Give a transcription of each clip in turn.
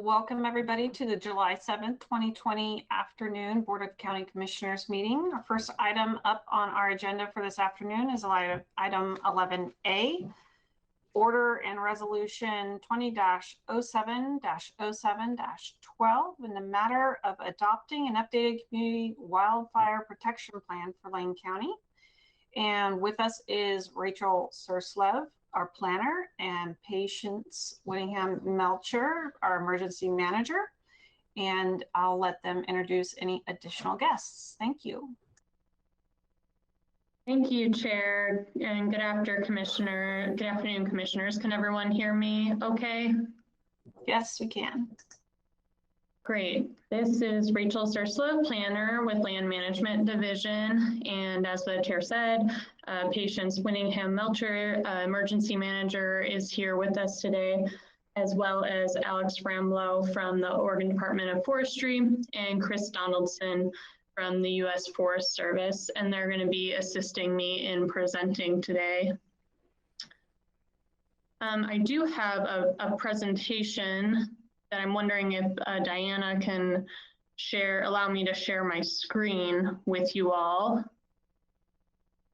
Welcome everybody to the July 7th, 2020 afternoon Board of County Commissioners meeting. Our first item up on our agenda for this afternoon is item 11A, Order and Resolution 20-07-07-12 in the matter of adopting an updated community wildfire protection plan for Lane County. And with us is Rachel Surslev, our planner, and Patience Whittingham Melcher, our emergency manager. And I'll let them introduce any additional guests. Thank you. Thank you, Chair, and good afternoon, Commissioners. Can everyone hear me okay? Yes, we can. Great. This is Rachel Surslev, planner with Land Management Division. And as the chair said, Patience Whittingham Melcher, emergency manager, is here with us today, as well as Alex Framlow from the Oregon Department of Forestry and Chris Donaldson from the U.S. Forest Service. And they're going to be assisting me in presenting today. I do have a presentation that I'm wondering if Diana can allow me to share my screen with you all. I'm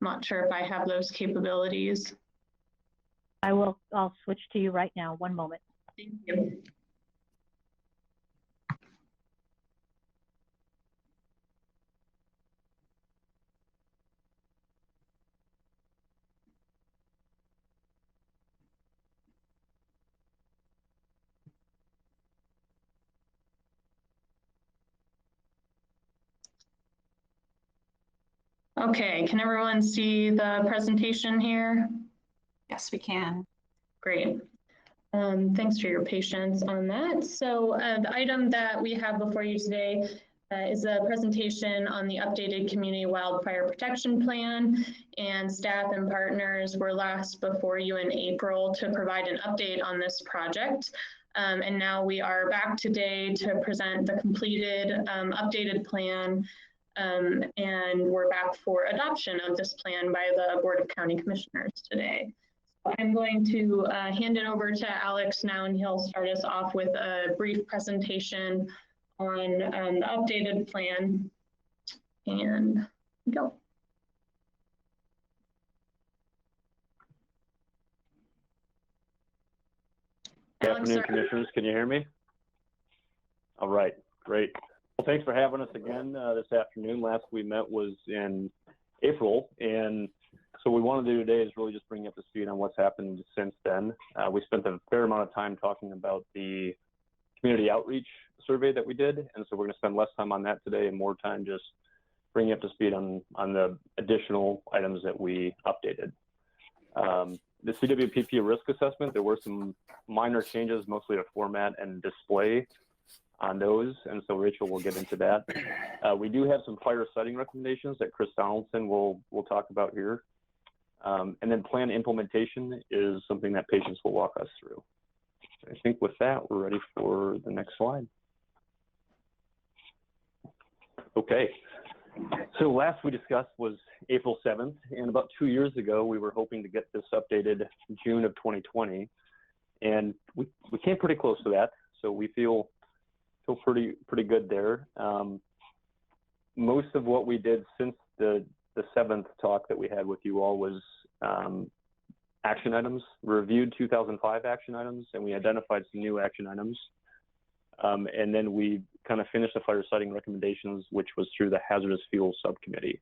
not sure if I have those capabilities. I'll switch to you right now. One moment. Thank you. Okay, can everyone see the presentation here? Yes, we can. Great. Thanks for your patience on that. So the item that we have before you today is a presentation on the updated Community Wildfire Protection Plan, and staff and partners were last before you in April to provide an update on this project. And now we are back today to present the completed updated plan. And we're back for adoption of this plan by the Board of County Commissioners today. So I'm going to hand it over to Alex now, and he'll start us off with a brief presentation on the updated plan. And go. Good afternoon, Commissioners. Can you hear me? All right, great. Well, thanks for having us again this afternoon. Last we met was in April, and so what we want to do today is really just bring you up to speed on what's happened since then. We spent a fair amount of time talking about the community outreach survey that we did, and so we're going to spend less time on that today and more time just bringing you up to speed on the additional items that we updated. The CWPP risk assessment, there were some minor changes, mostly to format and display on those, and so Rachel will get into that. We do have some fire setting recommendations that Chris Donaldson will talk about here. And then plan implementation is something that Patience will walk us through. So I think with that, we're ready for the next slide. Okay, so last we discussed was April 7th, and about 2 years ago, we were hoping to get this updated June of 2020, and we came pretty close to that, so we feel pretty good there. Most of what we did since the 7th talk that we had with you all was action items. We reviewed 2005 action items, and we identified some new action items. And then we kind of finished the fire siting recommendations, which was through the hazardous fuel subcommittee.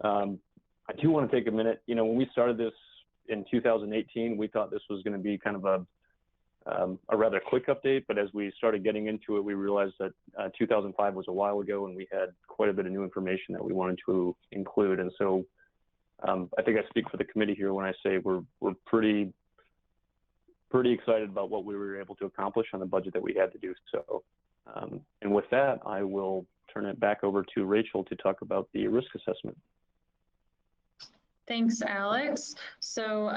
I do want to take a minute. You know, when we started this in 2018, we thought this was going to be kind of a rather quick update, but as we started getting into it, we realized that 2005 was a while ago, and we had quite a bit of new information that we wanted to include. And so I think I speak for the committee here when I say we're pretty excited about what we were able to accomplish on the budget that we had to do so. And with that, I will turn it back over to Rachel to talk about the risk assessment. Thanks, Alex. So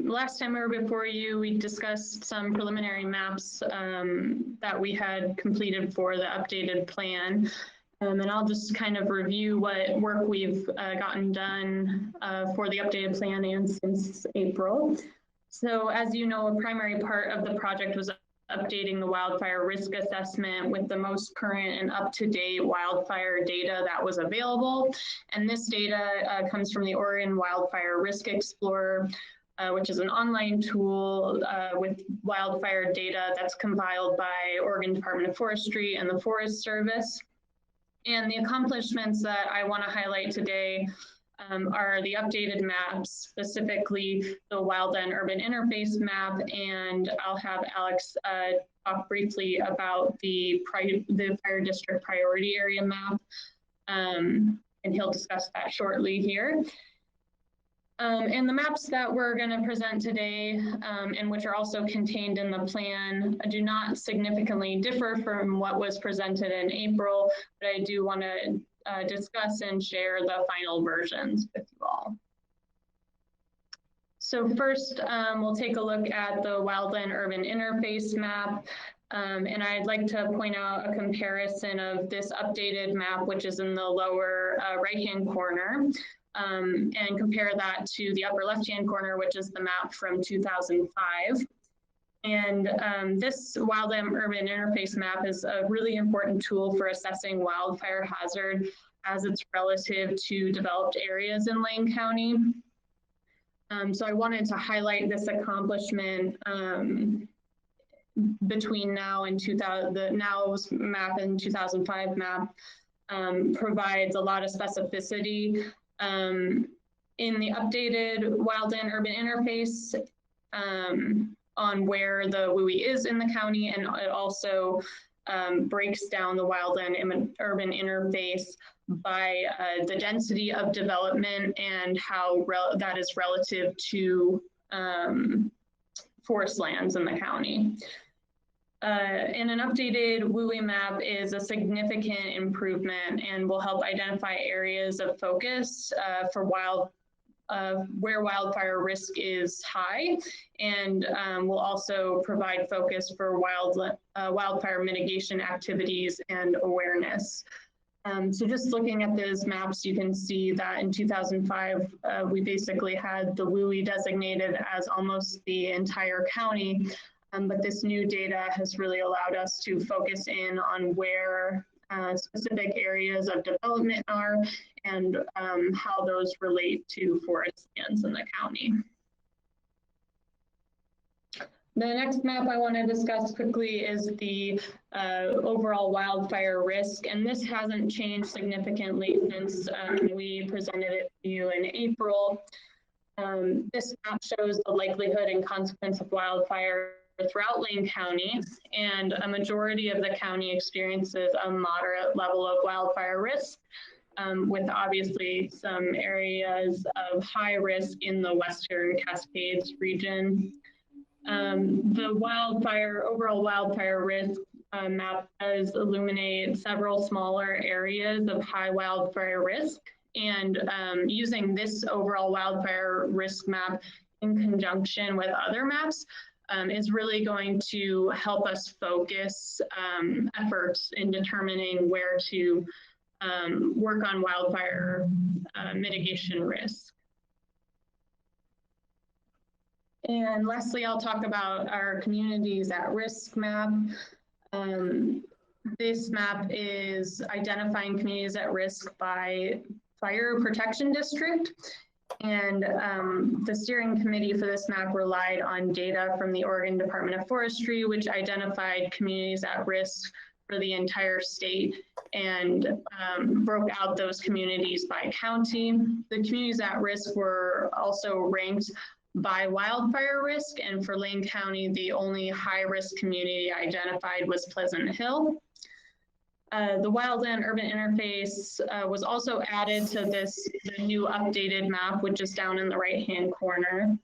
last time we were before you, we discussed some preliminary maps that we had completed for the updated plan. And I'll just kind of review what work we've gotten done for the updated plan and since April. So as you know, a primary part of the project was updating the wildfire risk assessment with the most current and up-to-date wildfire data that was available. And this data comes from the Oregon Wildfire Risk Explorer, which is an online tool with wildfire data that's compiled by Oregon Department of Forestry and the Forest Service. And the accomplishments that I want to highlight today are the updated maps, specifically the wildland urban interface map, and I'll have Alex talk briefly about the fire district priority area map, and he'll discuss that shortly here. And the maps that we're going to present today, and which are also contained in the plan, do not significantly differ from what was presented in April, but I do want to discuss and share the final versions with you all. So first, we'll take a look at the wildland urban interface map. And I'd like to point out a comparison of this updated map, which is in the lower right-hand corner, and compare that to the upper left-hand corner, which is the map from 2005. And this wildland urban interface map is a really important tool for assessing wildfire hazard as it's relative to developed areas in Lane County. So I wanted to highlight this accomplishment between now and the now's map and 2005 map provides a lot of specificity. In the updated wildland urban interface on where the WUI is in the county, and it also breaks down the wildland urban interface by the density of development and how that is relative to forest lands in the county. And an updated WUI map is a significant improvement and will help identify areas of focus for where wildfire risk is high, and will also provide focus for wildfire mitigation activities and awareness. So just looking at those maps, you can see that in 2005, we basically had the WUI designated as almost the entire county. But this new data has really allowed us to focus in on where specific areas of development are and how those relate to forest lands in the county. The next map I want to discuss quickly is the overall wildfire risk, and this hasn't changed significantly since we presented it to you in April. This map shows the likelihood and consequence of wildfire throughout Lane County, and a majority of the county experiences a moderate level of wildfire risk, with obviously some areas of high risk in the Western Cascades region. The overall wildfire risk map does illuminate several smaller areas of high wildfire risk, and using this overall wildfire risk map in conjunction with other maps is really going to help us focus efforts in determining where to work on wildfire mitigation risk. And lastly, I'll talk about our communities at risk map. This map is identifying communities at risk by fire protection district. And the steering committee for this map relied on data from the Oregon Department of Forestry, which identified communities at risk for the entire state and broke out those communities by county. The communities at risk were also ranked by wildfire risk, and for Lane County, the only high-risk community identified was Pleasant Hill. The wildland urban interface was also added to the new updated map, which is down in the right-hand corner,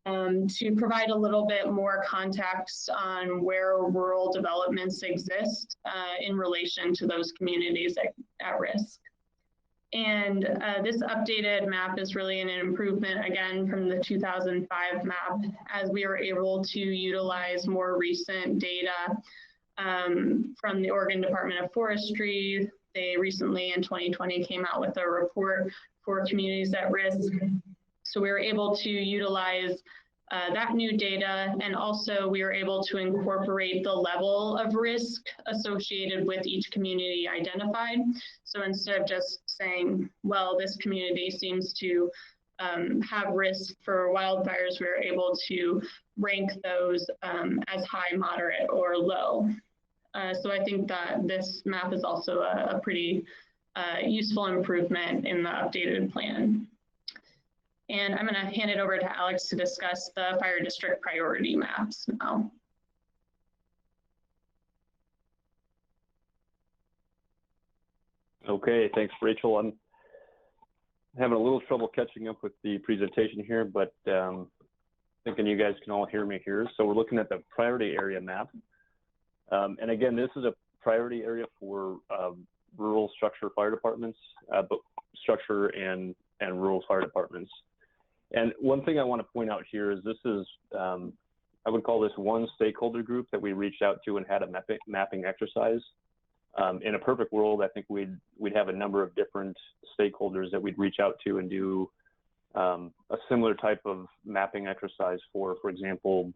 to provide a little bit more context on where rural developments exist in relation to those communities at risk. And this updated map is really an improvement, again, from the 2005 map, as we were able to utilize more recent data from the Oregon Department of Forestry. They recently, in 2020, came out with a report for communities at risk. So we were able to utilize that new data, and also we were able to incorporate the level of risk associated with each community identified. So instead of just saying, well, this community seems to have risk for wildfires, we were able to rank those as high, moderate, or low. So I think that this map is also a pretty useful improvement in the updated plan. And I'm going to hand it over to Alex to discuss the fire district priority maps now. Okay, thanks, Rachel. I'm having a little trouble catching up with the presentation here, but thinking you guys can all hear me here. So we're looking at the priority area map. And again, this is a priority area for rural structure fire departments, but structure and rural fire departments. And one thing I want to point out here is this is, I would call this one stakeholder group that we reached out to and had a mapping exercise. In a perfect world, I think we'd have a number of different stakeholders that we'd reach out to and do a similar type of mapping exercise for example,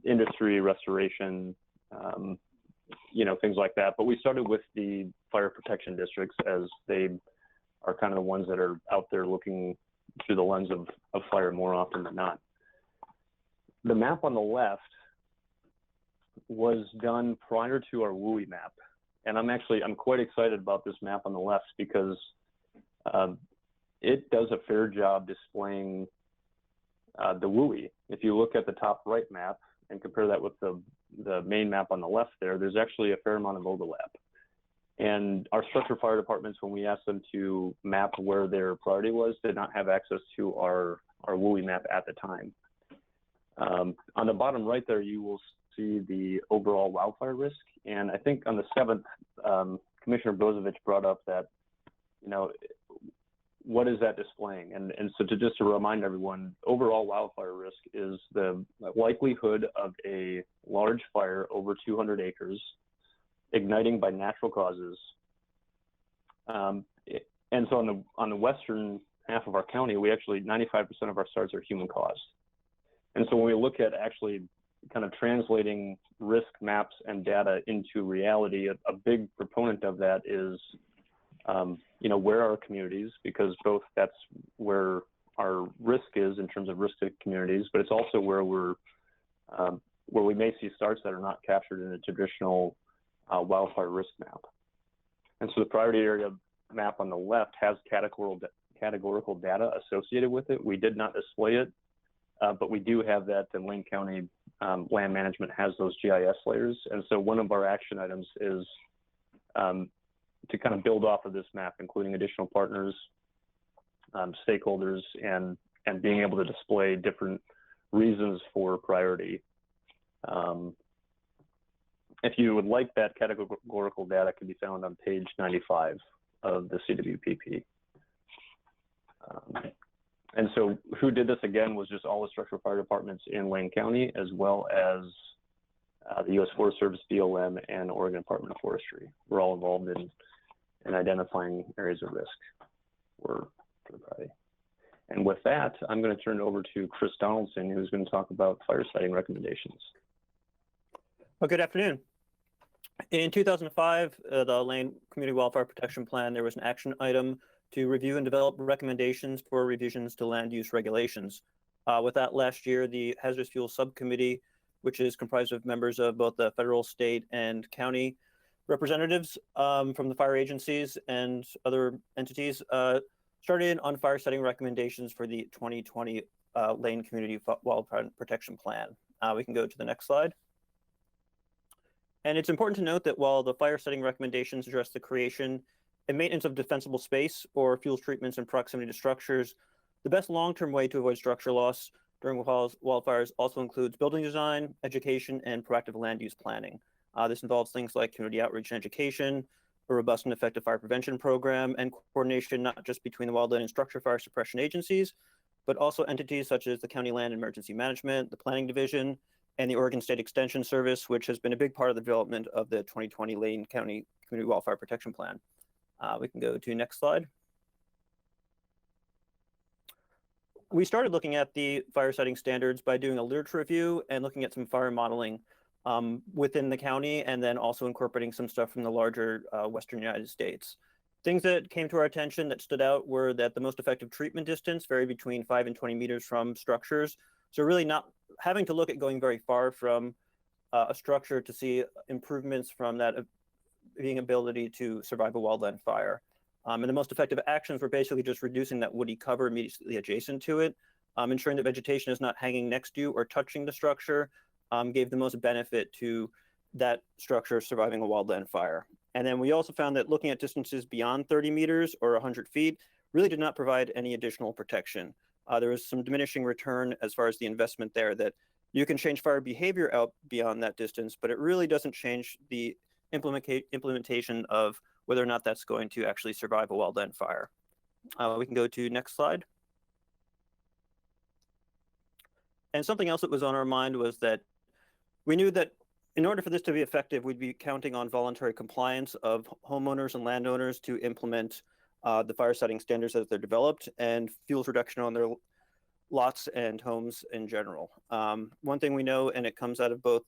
industry, restoration, things like that. But we started with the fire protection districts as they are kind of the ones that are out there looking through the lens of fire more often than not. The map on the left was done prior to our WUI map. And I'm quite excited about this map on the left because it does a fair job displaying the WUI. If you look at the top right map and compare that with the main map on the left there's actually a fair amount of overlap. And our structure fire departments, when we asked them to map where their priority was, did not have access to our WUI map at the time. On the bottom right there, you will see the overall wildfire risk. And I think on the 7th, Commissioner Brozovic brought up that, what is that displaying? And so just to remind everyone, overall wildfire risk is the likelihood of a large fire over 200 acres igniting by natural causes. And so on the western half of our county, we actually 95% of our starts are human caused. And so when we look at actually kind of translating risk maps and data into reality, a big proponent of that is, where are our communities? Because both that's where our risk is in terms of risk to communities, but it's also where we may see starts that are not captured in a traditional wildfire risk map. And so the priority area map on the left has categorical data associated with it. We did not display it, but we do have that, and Lane County Land Management has those GIS layers. And so one of our action items is to kind of build off of this map, including additional partners, stakeholders, and being able to display different reasons for priority. If you would like that categorical data, can be found on page 95 of the CWPP. And so who did this again was just all the structural fire departments in Lane County, as well as the U.S. Forest Service, BLM, and Oregon Department of Forestry. We're all involved in identifying areas of risk for the priority. And with that, I'm going to turn it over to Chris Donaldson, who's going to talk about fire siting recommendations. Well, good afternoon. In 2005, the Lane Community Wildfire Protection Plan, there was an action item to review and develop recommendations for revisions to land use regulations. With that, last year, the Hazardous Fuel Subcommittee, which is comprised of members of both the federal, state, and county representatives from the fire agencies and other entities, started on fire setting recommendations for the 2020 Lane Community Wildfire Protection Plan. We can go to the next slide. And it's important to note that while the fire setting recommendations address the creation and maintenance of defensible space or fuel treatments in proximity to structures, the best long-term way to avoid structure loss during wildfires also includes building design, education, and proactive land use planning. This involves things like community outreach and education, a robust and effective fire prevention program, and coordination not just between the wildland and structure fire suppression agencies, but also entities such as the County Land and Emergency Management, the Planning Division, and the Oregon State Extension Service, which has been a big part of the development of the 2020 Lane County Community Wildfire Protection Plan. We can go to next slide. we started looking at the fire setting standards by doing a literature review and looking at some fire modeling within the county, and then also incorporating some stuff from the larger Western United States. Things that came to our attention that stood out were that the most effective treatment distance varied between 5 and 20 meters from structures. So really not having to look at going very far from a structure to see improvements from that being ability to survive a wildland fire. And the most effective actions were basically just reducing that woody cover immediately adjacent to it, ensuring that vegetation is not hanging next to or touching the structure, gave the most benefit to that structure surviving a wildland fire. And then we also found that looking at distances beyond 30 meters or 100 feet really did not provide any additional protection. There was some diminishing return as far as the investment there, that you can change fire behavior out beyond that distance, but it really doesn't change the implementation of whether or not that's going to actually survive a wildland fire. We can go to next slide. And something else that was on our mind was that we knew that in order for this to be effective, we'd be counting on voluntary compliance of homeowners and landowners to implement the fire setting standards as they're developed, and fuels reduction on their lots and homes in general. One thing we know, and it comes out of both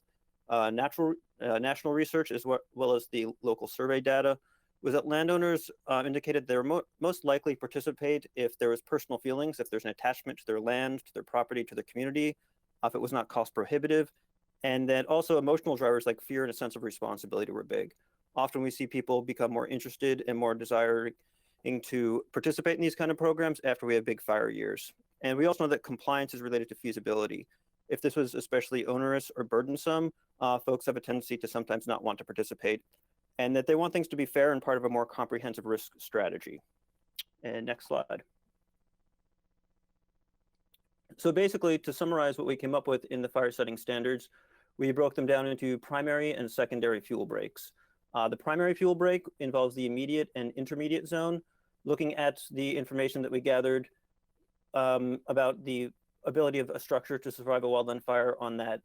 national research as well as the local survey data, was that landowners indicated they were most likely participate if there was personal feelings, if there's an attachment to their land, to their property, to their community, if it was not cost prohibitive, and that also emotional drivers like fear and a sense of responsibility were big. Often we see people become more interested and more desiring to participate in these kind of programs after we have big fire years. And we also know that compliance is related to feasibility. If this was especially onerous or burdensome, folks have a tendency to sometimes not want to participate, and that they want things to be fair and part of a more comprehensive risk strategy. And next slide. So basically, to summarize what we came up with in the fire setting standards, we broke them down into primary and secondary fuel breaks. The primary fuel break involves the immediate and intermediate zone, looking at the information that we gathered about the ability of a structure to survive a wildland fire on that,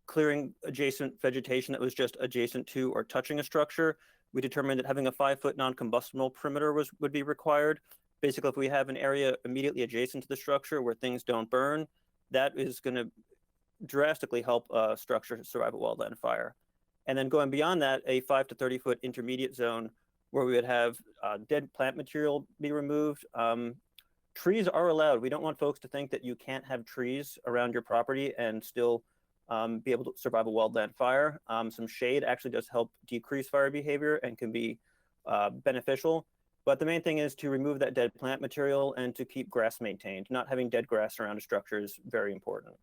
clearing adjacent vegetation that was just adjacent to or touching a structure. We determined that having a 5-foot non-combustible perimeter would be required. Basically, if we have an area immediately adjacent to the structure where things don't burn, that is going to drastically help a structure survive a wildland fire. And then going beyond that, a 5 to 30-foot intermediate zone where we would have dead plant material be removed. Trees are allowed. We don't want folks to think that you can't have trees around your property and still be able to survive a wildland fire. Some shade actually does help decrease fire behavior and can be beneficial. But the main thing is to remove that dead plant material and to keep grass maintained. Not having dead grass around a structure is very important.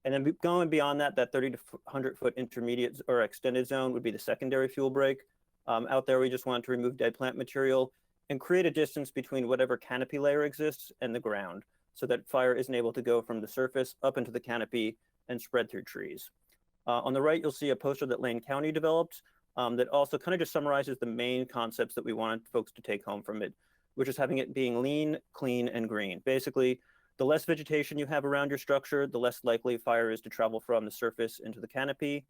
And then going beyond that, that 30 to 100-foot intermediate or extended zone would be the secondary fuel break. Out there, we just want to remove dead plant material and create a distance between whatever canopy layer exists and the ground, so that fire isn't able to go from the surface up into the canopy and spread through trees. On the right, you'll see a poster that Lane County developed that also kind of just summarizes the main concepts that we wanted folks to take home from it, which is having it being lean, clean, and green. Basically, the less vegetation you have around your structure, the less likely fire is to travel from the surface into the canopy.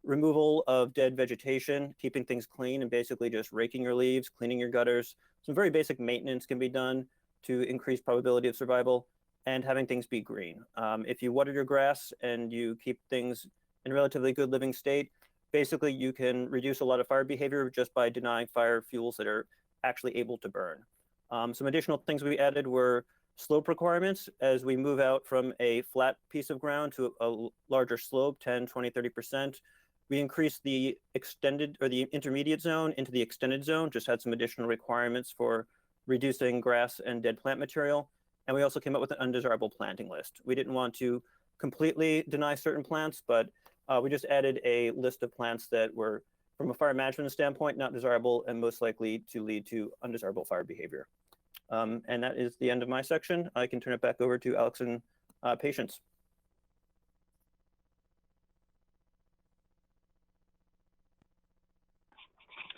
Removal of dead vegetation, keeping things clean, and basically just raking your leaves, cleaning your gutters. Some very basic maintenance can be done to increase probability of survival, and having things be green. If you water your grass and you keep things in a relatively good living state, basically you can reduce a lot of fire behavior just by denying fire fuels that are actually able to burn. Some additional things we added were slope requirements. As we move out from a flat piece of ground to a larger slope, 10, 20, 30%, we increased the extended or the intermediate zone into the extended zone, just had some additional requirements for reducing grass and dead plant material. And we also came up with an undesirable planting list. We didn't want to completely deny certain plants, but we just added a list of plants that were, from a fire management standpoint, not desirable and most likely to lead to undesirable fire behavior. And that is the end of my section. I can turn it back over to Alex and Patience.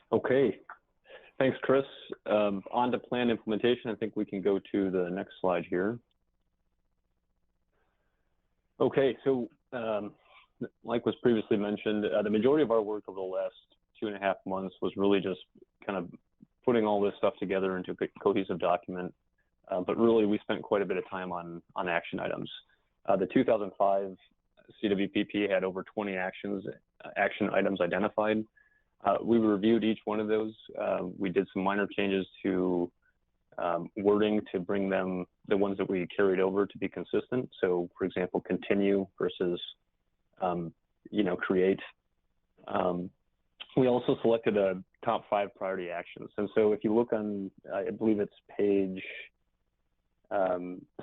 Okay, thanks, Chris. On to plan implementation. I think we can go to the next slide here. Okay, so like was previously mentioned, the majority of our work over the last 2.5 months was really just kind of putting all this stuff together into a cohesive document. but really we spent quite a bit of time on action items. The 2005 CWPP had over 20 action items identified. We reviewed each one of those. We did some minor changes to wording to bring them, the ones that we carried over, to be consistent. So, for example, continue versus, create. We also selected a top 5 priority actions. And so if you look on, I believe it's page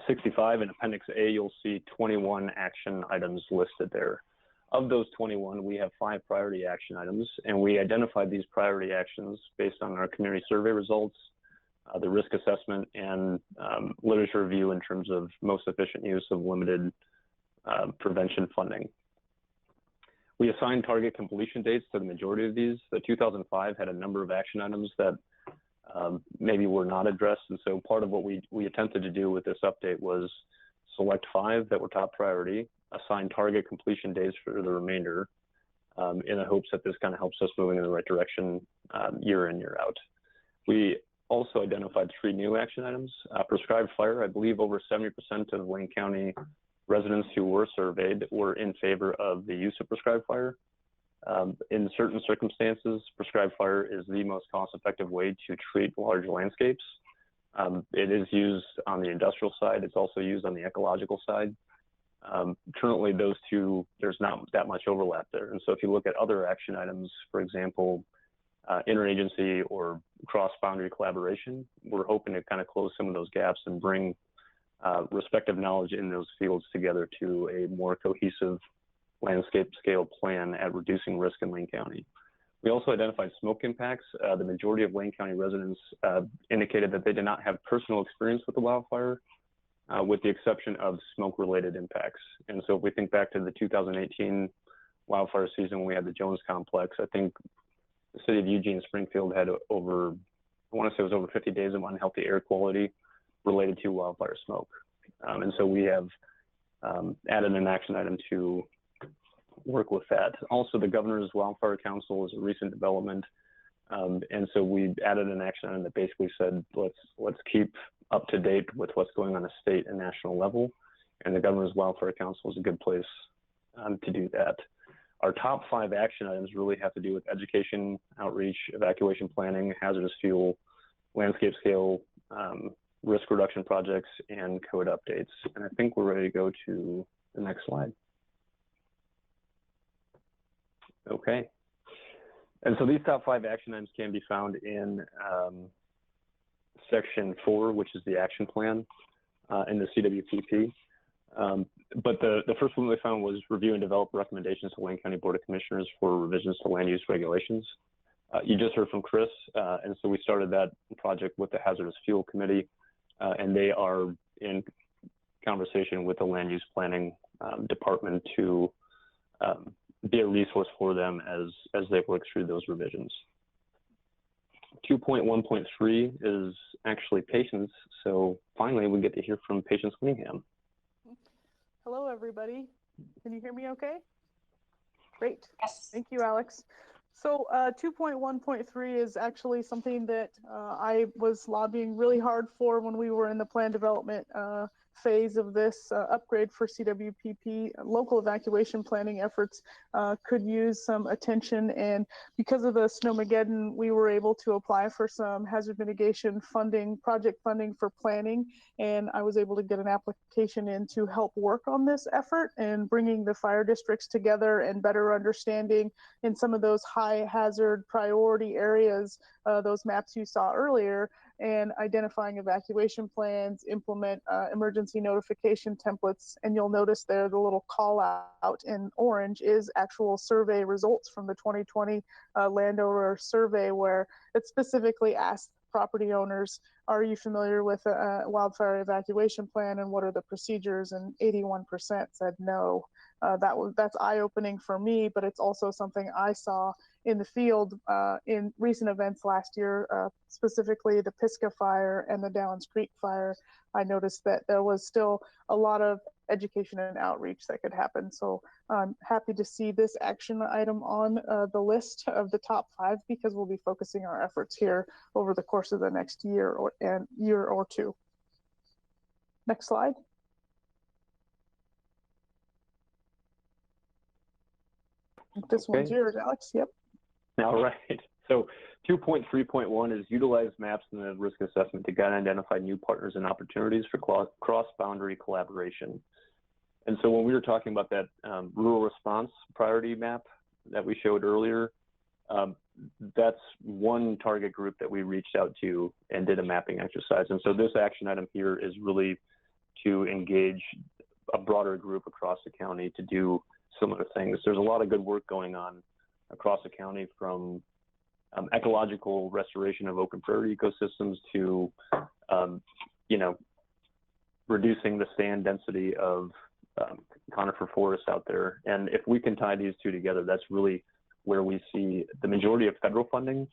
65 in Appendix A, you'll see 21 action items listed there. Of those 21, we have 5 priority action items, and we identified these priority actions based on our community survey results, the risk assessment, and literature review in terms of most efficient use of limited prevention funding. We assigned target completion dates to the majority of these. The 2005 had a number of action items that maybe were not addressed, and so part of what we attempted to do with this update was select 5 that were top priority, assign target completion dates for the remainder, in the hopes that this kind of helps us moving in the right direction year in, year out. We also identified 3 new action items. Prescribed fire. I believe over 70% of Wayne County residents who were surveyed were in favor of the use of prescribed fire. In certain circumstances, prescribed fire is the most cost-effective way to treat large landscapes. It is used on the industrial side. It's also used on the ecological side. Currently, those two, there's not that much overlap there. And so if you look at other action items, for example, interagency or cross-boundary collaboration, we're hoping to kind of close some of those gaps and bring respective knowledge in those fields together to a more cohesive landscape scale plan at reducing risk in Wayne County. We also identified smoke impacts. The majority of Wayne County residents indicated that they did not have personal experience with the wildfire, with the exception of smoke-related impacts. And so if we think back to the 2018 wildfire season when we had the Jones Complex, I think the city of Eugene Springfield had over, I want to say it was over 50 days of unhealthy air quality related to wildfire smoke. And so we have added an action item to work with that. Also, the Governor's Wildfire Council is a recent development. And so we added an action item that basically said, let's keep up to date with what's going on at state and national level. And the Governor's Wildfire Council is a good place to do that. Our top 5 action items really have to do with education, outreach, evacuation planning, hazardous fuel, landscape scale, risk reduction projects, and code updates. And I think we're ready to go to the next slide. Okay. And so these top 5 action items can be found in section 4, which is the action plan in the CWPP. But the first one we found was review and develop recommendations to Wayne County Board of Commissioners for revisions to land use regulations. You just heard from Chris, and so we started that project with the Hazardous Fuel Committee, and they are in conversation with the Land Use Planning Department to be a resource for them as they work through those revisions. 2.1.3 is actually Patience, so finally we get to hear from Patience Winningham. Hello, everybody. Can you hear me okay? Great. Yes. Thank you, Alex. So 2.1.3 is actually something that I was lobbying really hard for when we were in the plan development phase of this upgrade for CWPP. Local evacuation planning efforts could use some attention, and because of the Snowmageddon, we were able to apply for some hazard mitigation funding, project funding for planning, and I was able to get an application in to help work on this effort and bringing the fire districts together and better understanding in some of those high hazard priority areas, those maps you saw earlier, and identifying evacuation plans, implement emergency notification templates. And you'll notice there the little call out in orange is actual survey results from the 2020 landowner survey, where it specifically asked property owners, are you familiar with a wildfire evacuation plan and what are the procedures? And 81% said no. That's eye-opening for me, but it's also something I saw in the field in recent events last year, specifically the Pisgah fire and the Downs Creek fire. I noticed that there was still a lot of education and outreach that could happen. So I'm happy to see this action item on the list of the top 5, because we'll be focusing our efforts here over the course of the next year or two. Next slide. This one's yours, Alex. Yep. All right. So 2.3.1 is utilize maps and the risk assessment to guide and identify new partners and opportunities for cross-boundary collaboration. And so when we were talking about that rural response priority map that we showed earlier, that's one target group that we reached out to and did a mapping exercise. And so this action item here is really to engage a broader group across the county to do similar things. There's a lot of good work going on across the county, from ecological restoration of open prairie ecosystems to, you know, reducing the stand density of conifer forests out there. And if we can tie these two together, that's really where we see the majority of federal funding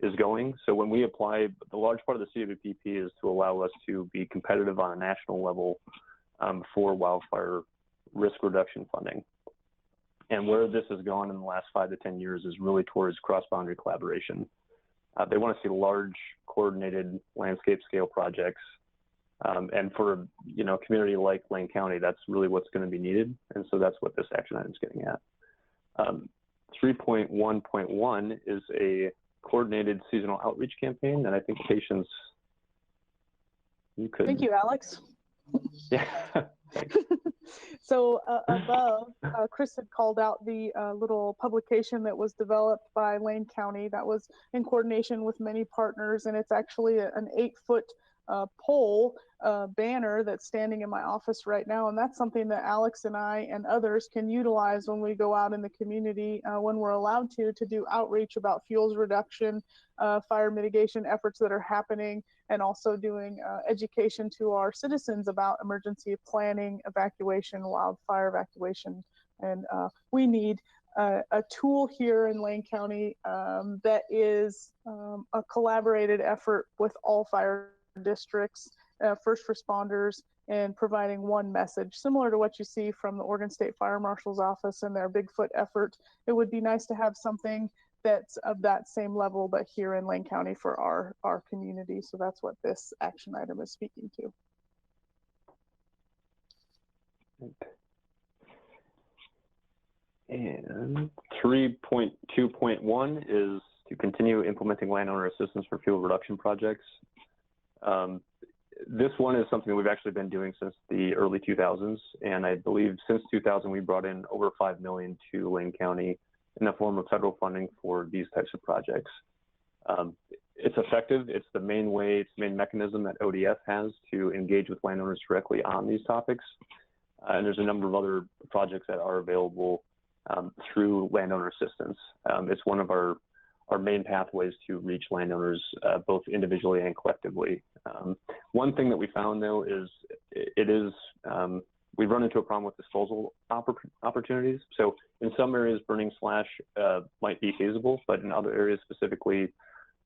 is going. So when we apply, the large part of the CWPP is to allow us to be competitive on a national level for wildfire risk reduction funding. And where this has gone in the last 5 to 10 years is really towards cross-boundary collaboration. They want to see large, coordinated landscape scale projects. And for, you know, a community like Lane County, that's really what's going to be needed. And so that's what this action item is getting at. 3.1.1 is a coordinated seasonal outreach campaign. And I think patients, you could. Thank you, Alex. Yeah. So above, Chris had called out the little publication that was developed by Lane County that was in coordination with many partners, and it's actually an 8-foot pole banner that's standing in my office right now, and that's something that Alex and I and others can utilize when we go out in the community, when we're allowed to do outreach about fuels reduction, fire mitigation efforts that are happening, and also doing education to our citizens about emergency planning, evacuation, wildfire evacuation. And we need a tool here in Lane County that is a collaborated effort with all fire districts, first responders, and providing one message, similar to what you see from the Oregon State Fire Marshal's office and their Bigfoot effort. It would be nice to have something that's of that same level, but here in Lane County for our community. So that's what this action item is speaking to. And 3.2.1 is to continue implementing landowner assistance for fuel reduction projects. This one is something that we've actually been doing since the early 2000s, and I believe since 2000 we brought in over $5 million to Lane County in the form of federal funding for these types of projects. It's effective. It's the main way, it's the main mechanism that ODS has to engage with landowners directly on these topics. And there's a number of other projects that are available through landowner assistance. It's one of our main pathways to reach landowners, both individually and collectively. One thing that we found, though, is we've run into a problem with disposal opportunities. So in some areas, burning slash might be feasible, but in other areas, specifically,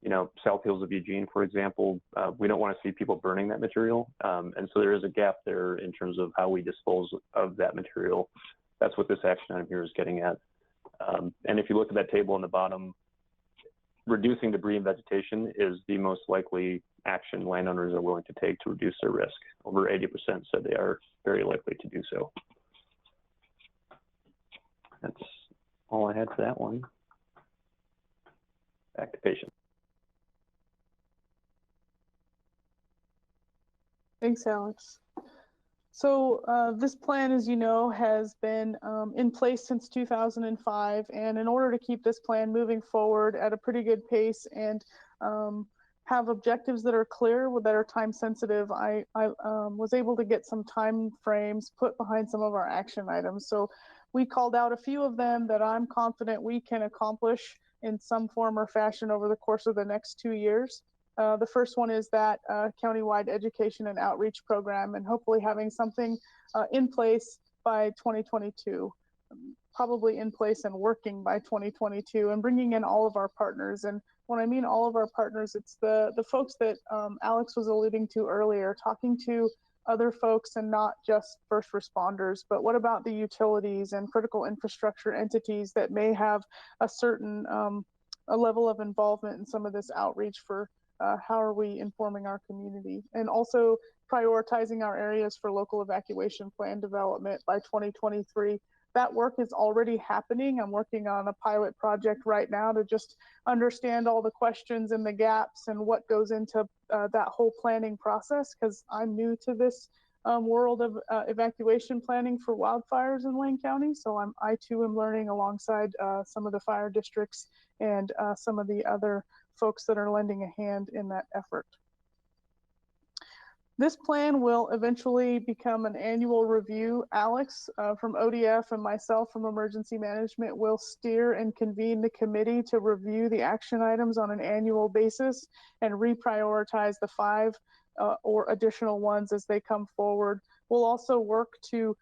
you know, South Hills of Eugene, for example, we don't want to see people burning that material. And so there is a gap there in terms of how we dispose of that material. That's what this action item here is getting at. And if you look at that table on the bottom, reducing debris and vegetation is the most likely action landowners are willing to take to reduce their risk. Over 80% said they are very likely to do so. That's all I had for that one. Back to patients. Thanks, Alex. So this plan, as you know, has been in place since 2005. And in order to keep this plan moving forward at a pretty good pace and have objectives that are clear, that are time sensitive, I was able to get some time frames put behind some of our action items. So we called out a few of them that I'm confident we can accomplish in some form or fashion over the course of the next 2 years. The first one is that countywide education and outreach program, and hopefully having something in place by 2022, probably in place and working by 2022, and bringing in all of our partners. And when I mean all of our partners, it's the folks that Alex was alluding to earlier, talking to other folks and not just first responders, but what about the utilities and critical infrastructure entities that may have a certain a level of involvement in some of this outreach for how are we informing our community, and also prioritizing our areas for local evacuation plan development by 2023. That work is already happening. I'm working on a pilot project right now to just understand all the questions and the gaps and what goes into that whole planning process, because I'm new to this world of evacuation planning for wildfires in Lane County. So I too am learning alongside some of the fire districts and some of the other folks that are lending a hand in that effort. This plan will eventually become an annual review. Alex from ODF and myself from Emergency Management will steer and convene the committee to review the action items on an annual basis and reprioritize the 5 or additional ones as they come forward. We'll also work to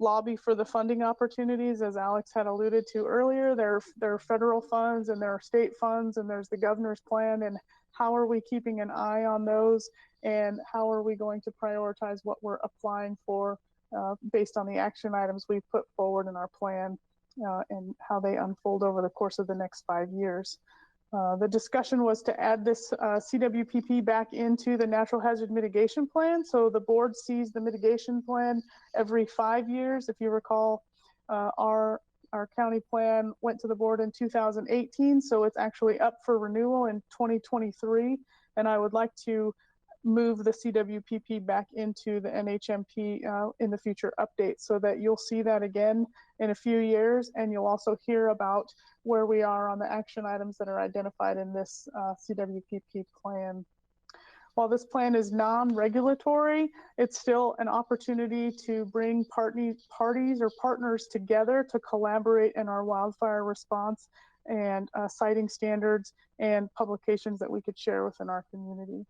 lobby for the funding opportunities, as Alex had alluded to earlier. There are federal funds and there are state funds, and there's the governor's plan, and how are we keeping an eye on those, and how are we going to prioritize what we're applying for based on the action items we've put forward in our plan and how they unfold over the course of the next 5 years. The discussion was to add this CWPP back into the natural hazard mitigation plan. So the board sees the mitigation plan every 5 years. If you recall, our county plan went to the board in 2018, so it's actually up for renewal in 2023. And I would like to move the CWPP back into the NHMP in the future updates, so that you'll see that again in a few years, and you'll also hear about where we are on the action items that are identified in this CWPP plan. While this plan is non-regulatory, it's still an opportunity to bring parties or partners together to collaborate in our wildfire response and siting standards and publications that we could share within our community.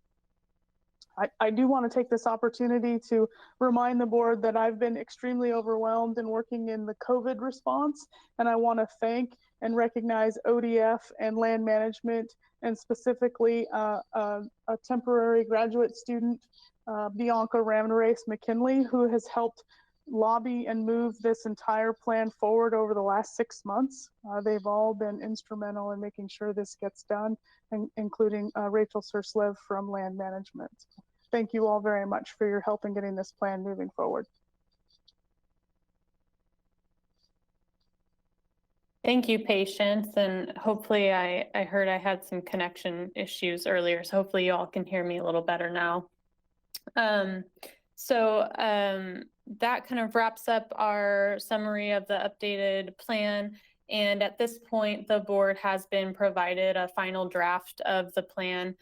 I do want to take this opportunity to remind the board that I've been extremely overwhelmed in working in the COVID response, and I want to thank and recognize ODF and land management, and specifically a temporary graduate student, Bianca Ramrace McKinley, who has helped lobby and move this entire plan forward over the last 6 months. They've all been instrumental in making sure this gets done, including Rachel Surslev from land management. Thank you all very much for your help in getting this plan moving forward. Thank you, Patience, and hopefully I heard I had some connection issues earlier, so hopefully you all can hear me a little better now. That kind of wraps up our summary of the updated plan. And at this point, the board has been provided a final draft of the plan,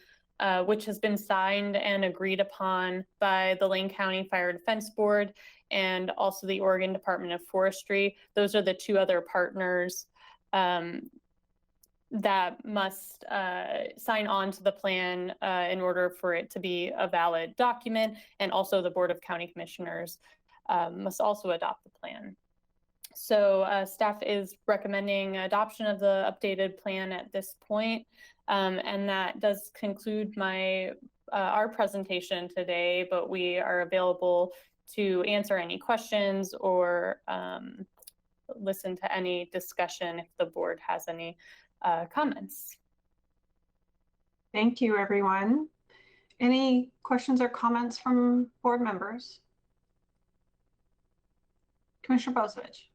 which has been signed and agreed upon by the Lane County Fire Defense Board and also the Oregon Department of Forestry. Those are the 2 other partners that must sign on to the plan in order for it to be a valid document. And also the Board of County Commissioners must also adopt the plan. So staff is recommending adoption of the updated plan at this point. And that does conclude our presentation today, but we are available to answer any questions or listen to any discussion if the board has any comments. Thank you, everyone. Any questions or comments from board members? Commissioner Bozovich.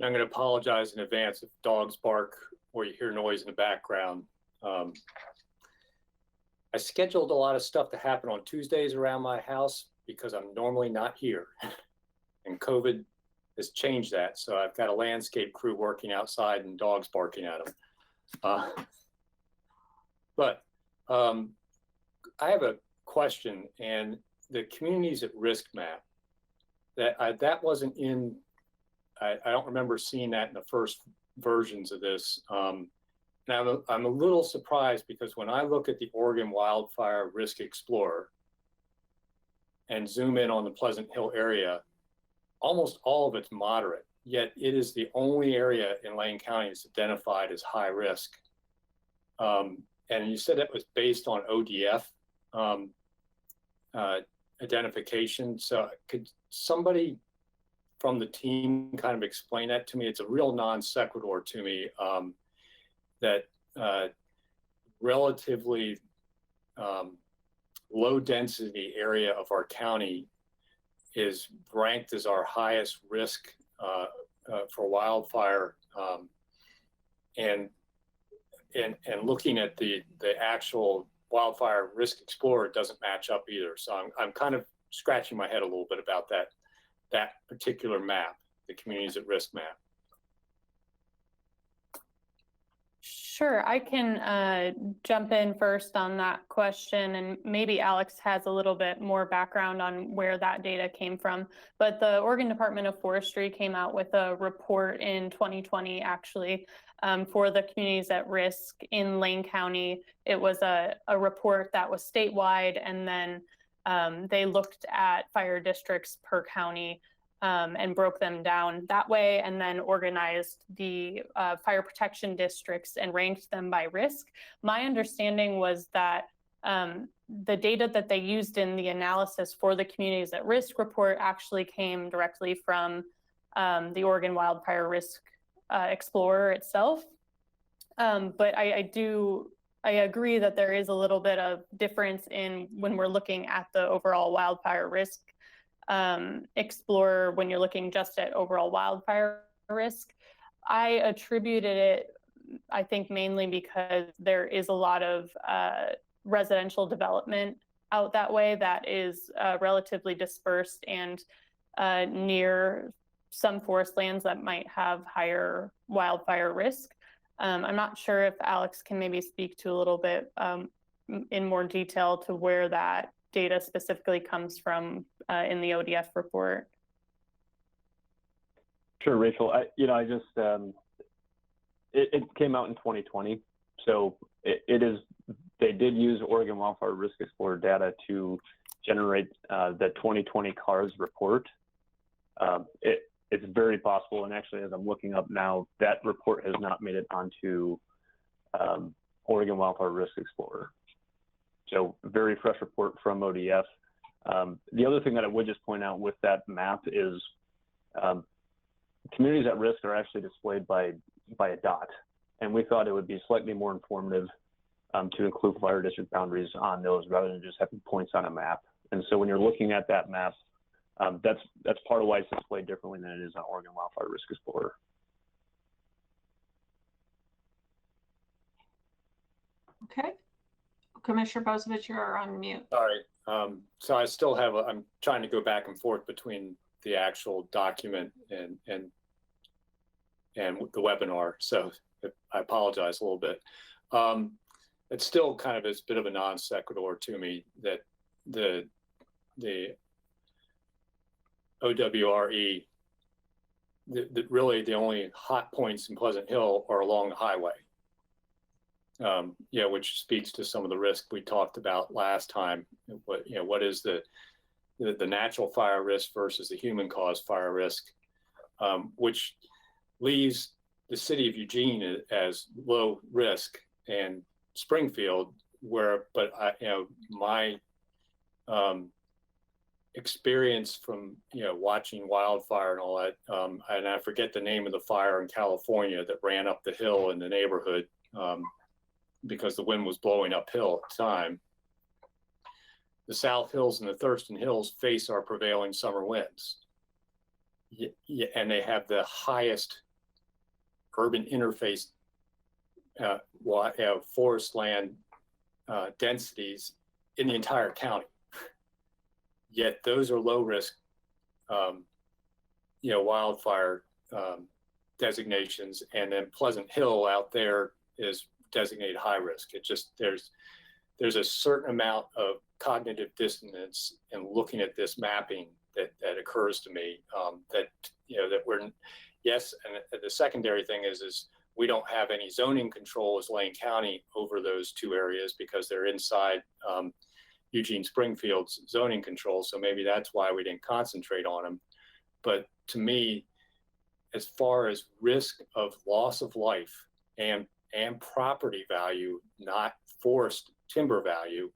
I'm going to apologize in advance if dogs bark or you hear noise in the background. I scheduled a lot of stuff to happen on Tuesdays around my house because I'm normally not here. And COVID has changed that. So I've got a landscape crew working outside and dogs barking at them. I have a question, and the communities at risk map, that wasn't in, I don't remember seeing that in the first versions of this. And I'm a little surprised because when I look at the Oregon Wildfire Risk Explorer and zoom in on the Pleasant Hill area, almost all of it's moderate, yet it is the only area in Lane County that's identified as high risk. And you said it was based on ODF identification. So could somebody from the team kind of explain that to me? It's a real non sequitur to me. that relatively low density area of our county is ranked as our highest risk for wildfire, and looking at the actual wildfire risk explorer, it doesn't match up either. So I'm kind of scratching my head a little bit about that particular map, the communities at risk map. Sure, I can jump in first on that question, and maybe Alex has a little bit more background on where that data came from. But the Oregon Department of Forestry came out with a report in 2020, actually, for the communities at risk in Lane County. It was a report that was statewide, and then they looked at fire districts per county and broke them down that way, and then organized the fire protection districts and ranked them by risk. My understanding was that the data that they used in the analysis for the communities at risk report actually came directly from the Oregon Wildfire Risk Explorer itself. But I agree that there is a little bit of difference in when we're looking at the overall wildfire risk Explorer when you're looking just at overall wildfire risk. I attributed it, I think, mainly because there is a lot of residential development out that way that is relatively dispersed and near some forest lands that might have higher wildfire risk. I'm not sure if Alex can maybe speak to a little bit in more detail to where that data specifically comes from in the ODF report. Sure, Rachel. It came out in 2020, so they did use Oregon Wildfire Risk Explorer data to generate the 2020 CARS report. It's very possible, and actually, as I'm looking up now, that report has not made it onto Oregon Wildfire Risk Explorer. So very fresh report from ODF. The other thing that I would just point out with that map is communities at risk are actually displayed by a dot. And we thought it would be slightly more informative to include fire district boundaries on those rather than just having points on a map. And so when you're looking at that map, that's part of why it's displayed differently than it is on Oregon Wildfire Risk Explorer. Okay. Commissioner Bozovich, you're on mute. Sorry. So I still have, I'm trying to go back and forth between the actual document and the webinar. So I apologize a little bit. It's still kind of a bit of a non sequitur to me that the OWRE, really the only hot points in Pleasant Hill are along the highway. Which speaks to some of the risk we talked about last time. What is the natural fire risk versus the human caused fire risk, which leaves the city of Eugene as low risk, and Springfield, my experience from watching wildfire and all that, and I forget the name of the fire in California that ran up the hill in the neighborhood. Because the wind was blowing uphill at the time. The South Hills and the Thurston Hills face our prevailing summer winds. And they have the highest urban interface forest land densities in the entire county. Yet those are low risk wildfire designations, and then Pleasant Hill out there is designated high risk. It just there's a certain amount of cognitive dissonance in looking at this mapping that occurs to me, that we're, yes, and the secondary thing is we don't have any zoning control as Lane County over those two areas because they're inside Eugene Springfield's zoning control, so maybe that's why we didn't concentrate on them. But to me, as far as risk of loss of life and property value, not forest timber value,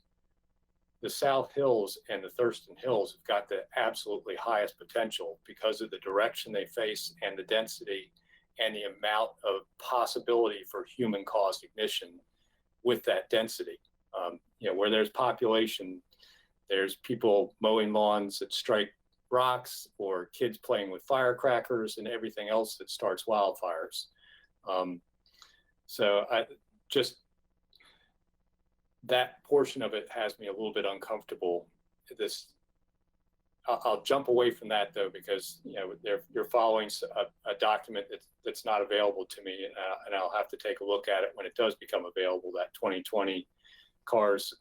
the South Hills and the Thurston Hills have got the absolutely highest potential because of the direction they face and the density and the amount of possibility for human-caused ignition with that density. You know, where there's population, there's people mowing lawns that strike rocks, or kids playing with firecrackers, and everything else that starts wildfires. So that portion of it has me a little bit uncomfortable. I'll jump away from that though, because you know you're following a document that's not available to me, and I'll have to take a look at it when it does become available, that 2020 CARS,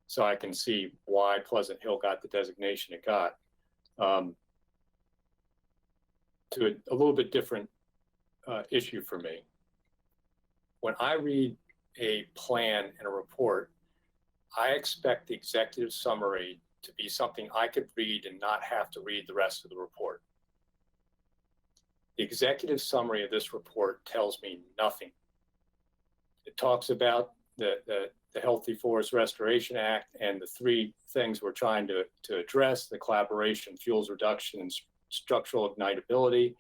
so I can see why Pleasant Hill got the designation it got. To a little bit different issue for me. When I read a plan and a report, I expect the executive summary to be something I could read and not have to read the rest of the report. The executive summary of this report tells me nothing. It talks about the Healthy Forest Restoration Act and the three things we're trying to address: the collaboration, fuels reduction, and structural ignitability.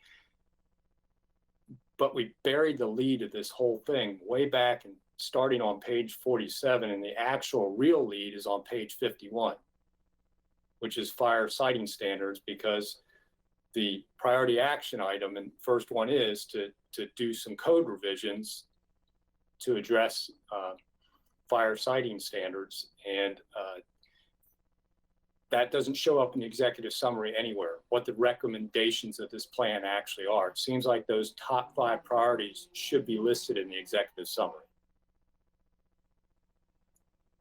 But we buried the lead of this whole thing way back and starting on page 47, and the actual real lead is on page 51, which is fire siting standards, because the priority action item, and first one is to do some code revisions to address fire siting standards. And that doesn't show up in the executive summary anywhere, what the recommendations of this plan actually are. It seems like those top 5 priorities should be listed in the executive summary.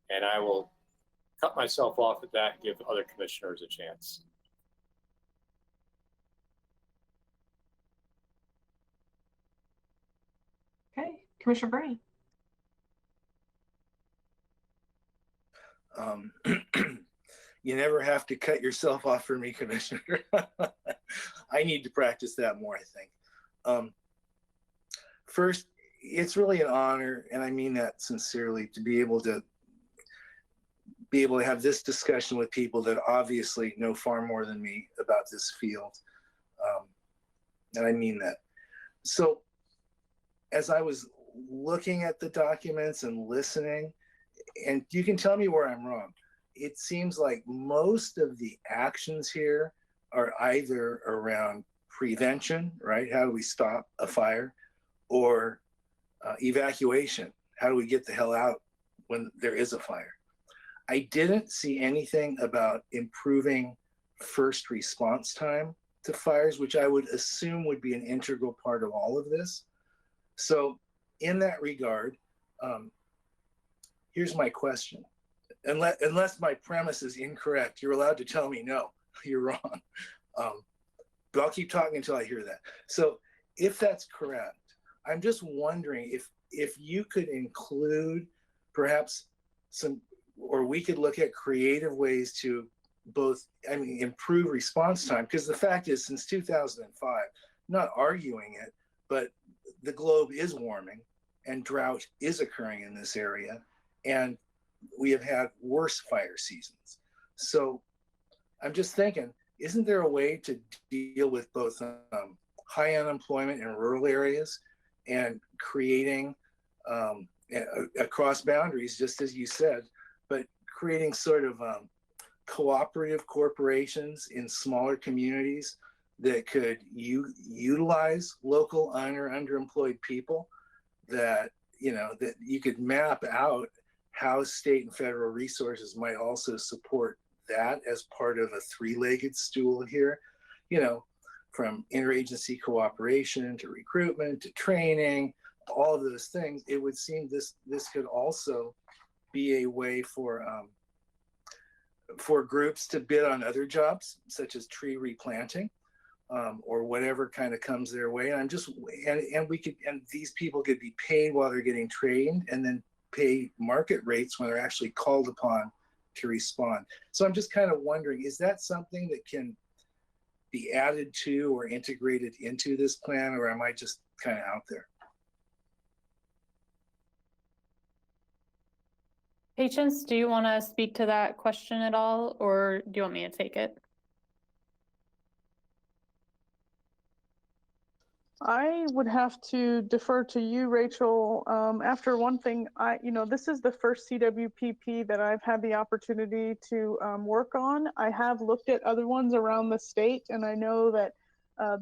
And I will cut myself off at that and give other commissioners a chance. Okay, Commissioner Brady. You never have to cut yourself off for me, Commissioner. I need to practice that more, I think. First, it's really an honor, and I mean that sincerely, to be able to have this discussion with people that obviously know far more than me about this field. And I mean that. So as I was looking at the documents and listening, and you can tell me where I'm wrong, it seems like most of the actions here are either around prevention, right? How do we stop a fire? Or evacuation. How do we get the hell out when there is a fire? I didn't see anything about improving first response time to fires, which I would assume would be an integral part of all of this. So in that regard, here's my question. Unless my premise is incorrect, you're allowed to tell me, no, you're wrong. But I'll keep talking until I hear that. So if that's correct, I'm just wondering if you could include perhaps some, or we could look at creative ways to both, improve response time, because the fact is, since 2005, not arguing it, but the globe is warming and drought is occurring in this area, and we have had worse fire seasons. So I'm just thinking, isn't there a way to deal with both high unemployment in rural areas and creating across boundaries, just as you said, but creating sort of cooperative corporations in smaller communities that could utilize local underemployed people, that that you could map out how state and federal resources might also support that as part of a three-legged stool here, from interagency cooperation to recruitment to training, all of those things. It would seem this could also be a way for groups to bid on other jobs, such as tree replanting, or whatever kind of comes their way. And these people could be paid while they're getting trained, and then pay market rates when they're actually called upon to respond. So I'm just kind of wondering, is that something that can be added to or integrated into this plan, or am I just kind of out there? Patience, do you want to speak to that question at all, or do you want me to take it? I would have to defer to you, Rachel. After one thing, this is the first CWPP that I've had the opportunity to work on. I have looked at other ones around the state, and I know that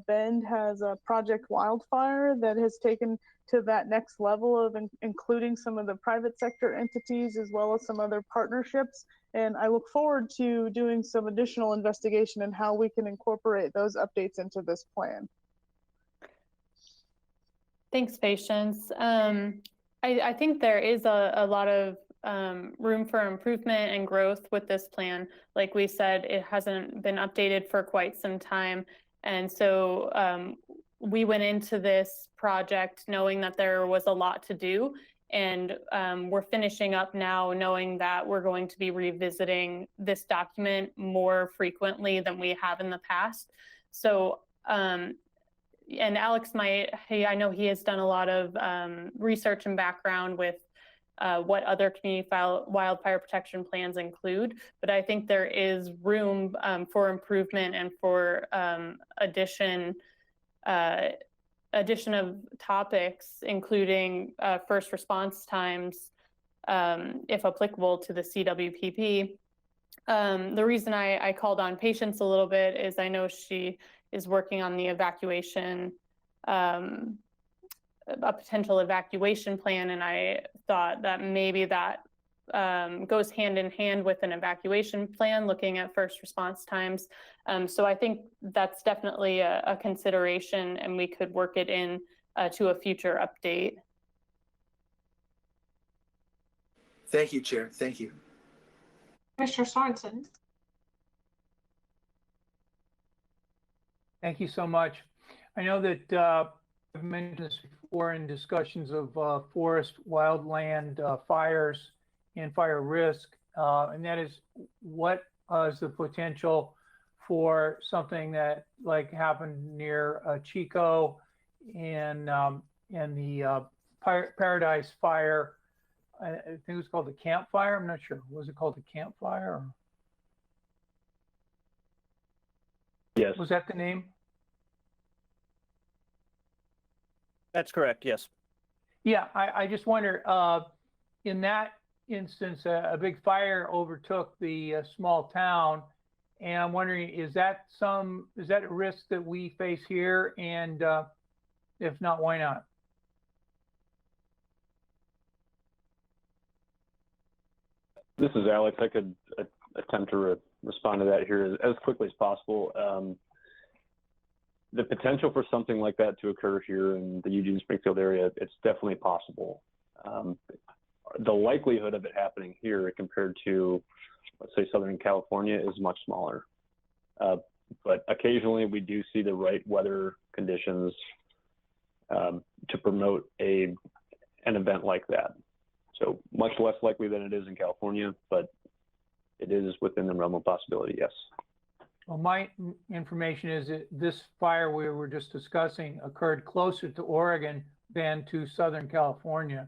Bend has a Project Wildfire that has taken to that next level of including some of the private sector entities as well as some other partnerships. And I look forward to doing some additional investigation in how we can incorporate those updates into this plan. Thanks, Patience. I think there is a lot of room for improvement and growth with this plan. Like we said, it hasn't been updated for quite some time. And so we went into this project knowing that there was a lot to do. And we're finishing up now knowing that we're going to be revisiting this document more frequently than we have in the past. So, and Alex I know he has done a lot of research and background with what other community wildfire protection plans include, but I think there is room for improvement and for addition of topics, including first response times, if applicable to the CWPP. The reason I called on Patience a little bit is I know she is working on the evacuation, a potential evacuation plan, and I thought that maybe that goes hand in hand with an evacuation plan, looking at first response times. So I think that's definitely a consideration, and we could work it in to a future update. Thank you, Chair. Thank you. Commissioner Sorensen. Thank you so much. I know that I've mentioned this before in discussions of forest, wildland fires and fire risk, and that is what is the potential for something that like happened near Chico and the Paradise Fire. I think it was called the Camp Fire. I'm not sure. Was it called the Camp Fire? Or... Yes. Was that the name? That's correct, yes. Yeah, I just wonder, in that instance, a big fire overtook the small town, and I'm wondering, is that a risk that we face here? And if not, why not? This is Alex. I could attempt to respond to that here as quickly as possible. The potential for something like that to occur here in the Eugene-Springfield area, it's definitely possible. The likelihood of it happening here compared to, let's say, Southern California is much smaller. But occasionally we do see the right weather conditions to promote an event like that. So much less likely than it is in California, but it is within the realm of possibility, yes. Well, my information is that this fire we were just discussing occurred closer to Oregon than to Southern California.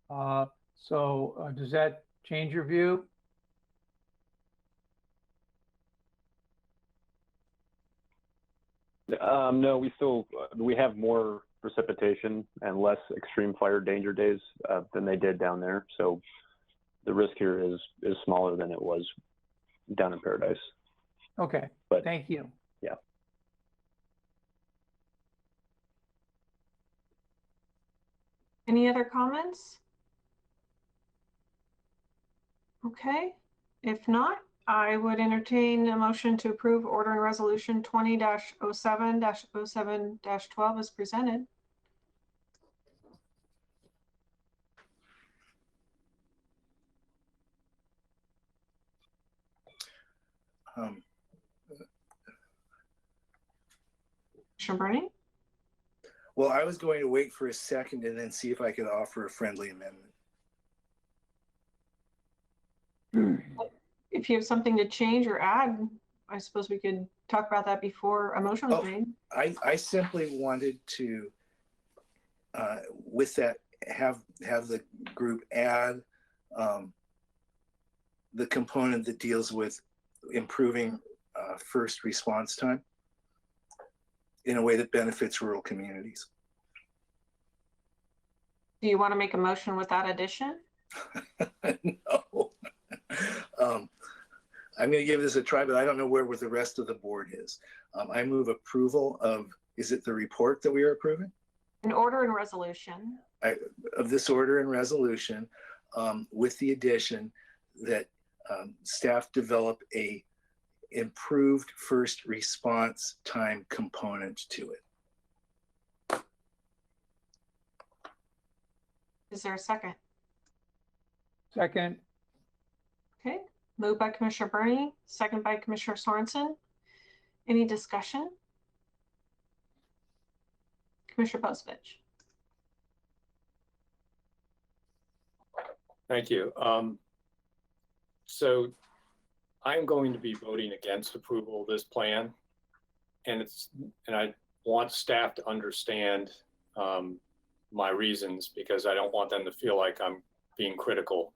So does that change your view? No, we have more precipitation and less extreme fire danger days than they did down there. So the risk here is smaller than it was down in Paradise. Okay, but thank you. Yeah. Any other comments? Okay, if not, I would entertain a motion to approve ordering resolution 20-07-07-12 as presented. Commissioner Burney? Well, I was going to wait for a second and then see if I could offer a friendly amendment. If you have something to change or add, I suppose we could talk about that before a motion was made. I simply wanted to, with that, have the group add the component that deals with improving first response time. in a way that benefits rural communities. Do you want to make a motion with that addition? No. I'm going to give this a try, but I don't know where the rest of the board is. I move approval of, is it the report that we are approving? An order and resolution. Of this order and resolution, with the addition that staff develop a improved first response time component to it. Is there a second? Second. Okay, moved by Commissioner Burney, second by Commissioner Sorensen. Any discussion? Commissioner Posevich. Thank you. So I'm going to be voting against approval of this plan, and I want staff to understand my reasons, because I don't want them to feel like I'm being critical.